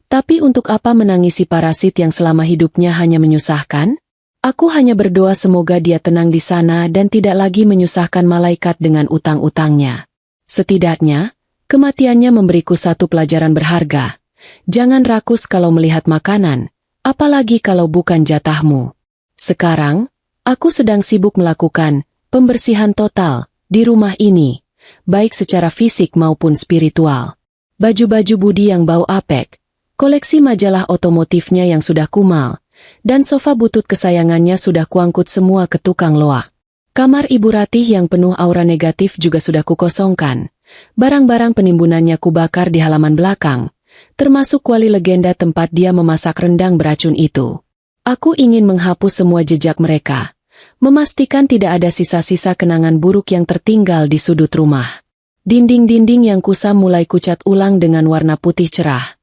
S1: Tapi untuk apa menangisi parasit yang selama hidupnya hanya menyusahkan? Aku hanya berdoa semoga dia tenang di sana dan tidak lagi menyusahkan malaikat dengan utang-utangnya. Setidaknya, kematiannya memberiku satu pelajaran berharga. Jangan rakus kalau melihat makanan, apalagi kalau bukan jatahmu. Sekarang, aku sedang sibuk melakukan pembersihan total di rumah ini, baik secara fisik maupun spiritual. Baju-baju Budi yang bau apek, koleksi majalah otomotifnya yang sudah kumal, dan sofa butut kesayangannya sudah kuangkut semua ke tukang loak. Kamar Ibu Ratih yang penuh aura negatif juga sudah kukosongkan. Barang-barang penimbunannya kubakar di halaman belakang, termasuk kuali legenda tempat dia memasak rendang beracun itu. Aku ingin menghapus semua jejak mereka, memastikan tidak ada sisa-sisa kenangan buruk yang tertinggal di sudut rumah. Dinding-dinding yang kusam mulai kucat ulang dengan warna putih cerah,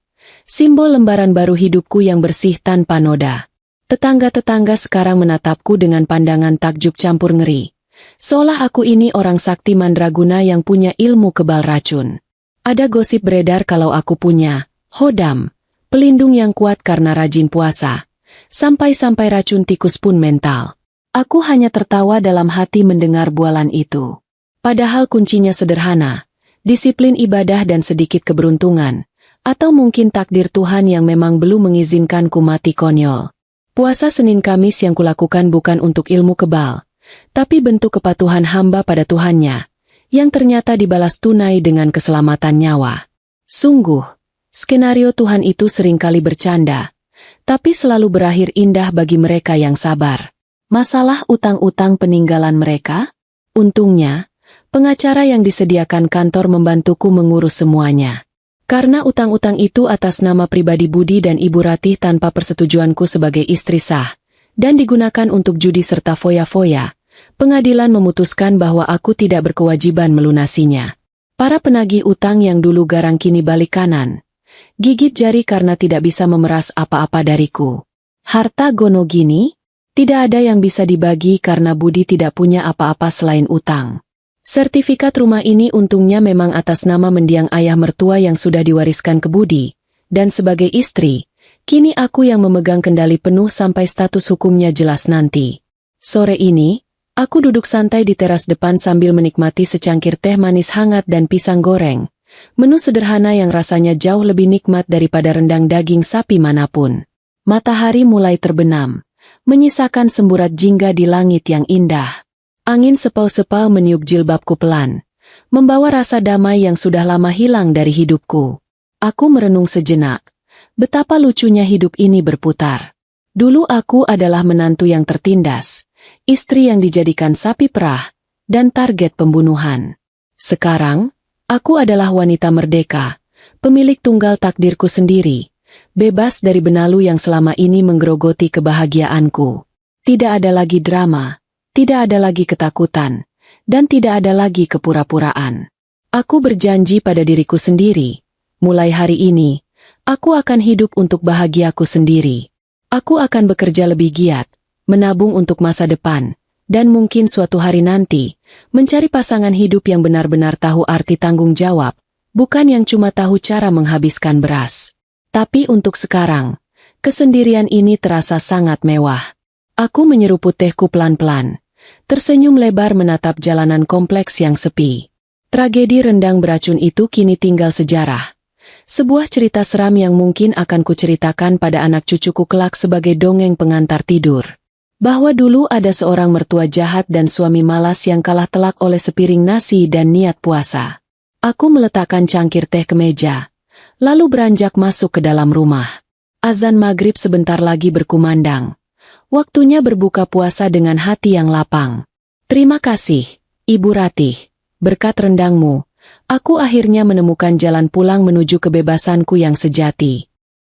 S1: simbol lembaran baru hidupku yang bersih tanpa noda. Tetangga-tetangga sekarang menatapku dengan pandangan takjub campur ngeri. Seolah aku ini orang sakti mandraguna yang punya ilmu kebal racun. Ada gosip beredar kalau aku punya hodam, pelindung yang kuat karena rajin puasa. Sampai-sampai racun tikus pun mental. Aku hanya tertawa dalam hati mendengar bualan itu. Padahal kuncinya sederhana, disiplin ibadah dan sedikit keberuntungan. Atau mungkin takdir Tuhan yang memang belum mengizinkanku mati konyol. Puasa Senin Kamis yang kulakukan bukan untuk ilmu kebal, tapi bentuk kepatuhan hamba pada Tuhannya, yang ternyata dibalas tunai dengan keselamatan nyawa. Sungguh, skenario Tuhan itu seringkali bercanda, tapi selalu berakhir indah bagi mereka yang sabar. Masalah utang-utang peninggalan mereka? Untungnya, pengacara yang disediakan kantor membantuku mengurus semuanya. Karena utang-utang itu atas nama pribadi Budi dan Ibu Ratih tanpa persetujuanku sebagai istri sah, dan digunakan untuk judi serta foya-foya, pengadilan memutuskan bahwa aku tidak berkewajiban melunasinya. Para penagih utang yang dulu garang kini balik kanan, gigit jari karena tidak bisa memeras apa-apa dariku. Harta gono gini, tidak ada yang bisa dibagi karena Budi tidak punya apa-apa selain utang. Sertifikat rumah ini untungnya memang atas nama mendiang ayah mertua yang sudah diwariskan ke Budi, dan sebagai istri, kini aku yang memegang kendali penuh sampai status hukumnya jelas nanti. Sore ini, aku duduk santai di teras depan sambil menikmati secangkir teh manis hangat dan pisang goreng, menu sederhana yang rasanya jauh lebih nikmat daripada rendang daging sapi manapun. Matahari mulai terbenam, menyisakan semburat jingga di langit yang indah. Angin sepau-sepau meniup jilbabku pelan, membawa rasa damai yang sudah lama hilang dari hidupku. Aku merenung sejenak, betapa lucunya hidup ini berputar. Dulu aku adalah menantu yang tertindas, istri yang dijadikan sapi perah, dan target pembunuhan. Sekarang, aku adalah wanita merdeka, pemilik tunggal takdirku sendiri, bebas dari benalu yang selama ini menggerogoti kebahagiaanku. Tidak ada lagi drama. Tidak ada lagi ketakutan, dan tidak ada lagi kepura-puraan. Aku berjanji pada diriku sendiri, mulai hari ini, aku akan hidup untuk bahagiaku sendiri. Aku akan bekerja lebih giat, menabung untuk masa depan, dan mungkin suatu hari nanti, mencari pasangan hidup yang benar-benar tahu arti tanggung jawab, Bukan yang cuma tahu cara menghabiskan beras. Tapi untuk sekarang, kesendirian ini terasa sangat mewah. Aku menyeruput tehku pelan-pelan, tersenyum lebar menatap jalanan kompleks yang sepi. Tragedi rendang beracun itu kini tinggal sejarah. Sebuah cerita seram yang mungkin akan kuceritakan pada anak cucuku kelak sebagai dongeng pengantar tidur. Bahwa dulu ada seorang mertua jahat dan suami malas yang kalah telak oleh sepiring nasi dan niat puasa. Aku meletakkan cangkir teh ke meja, lalu beranjak masuk ke dalam rumah. Azan maghrib sebentar lagi berkumandang. Waktunya berbuka puasa dengan hati yang lapang. Terima kasih, Ibu Ratih. Berkat rendangmu, aku akhirnya menemukan jalan pulang menuju kebebasanku yang sejati.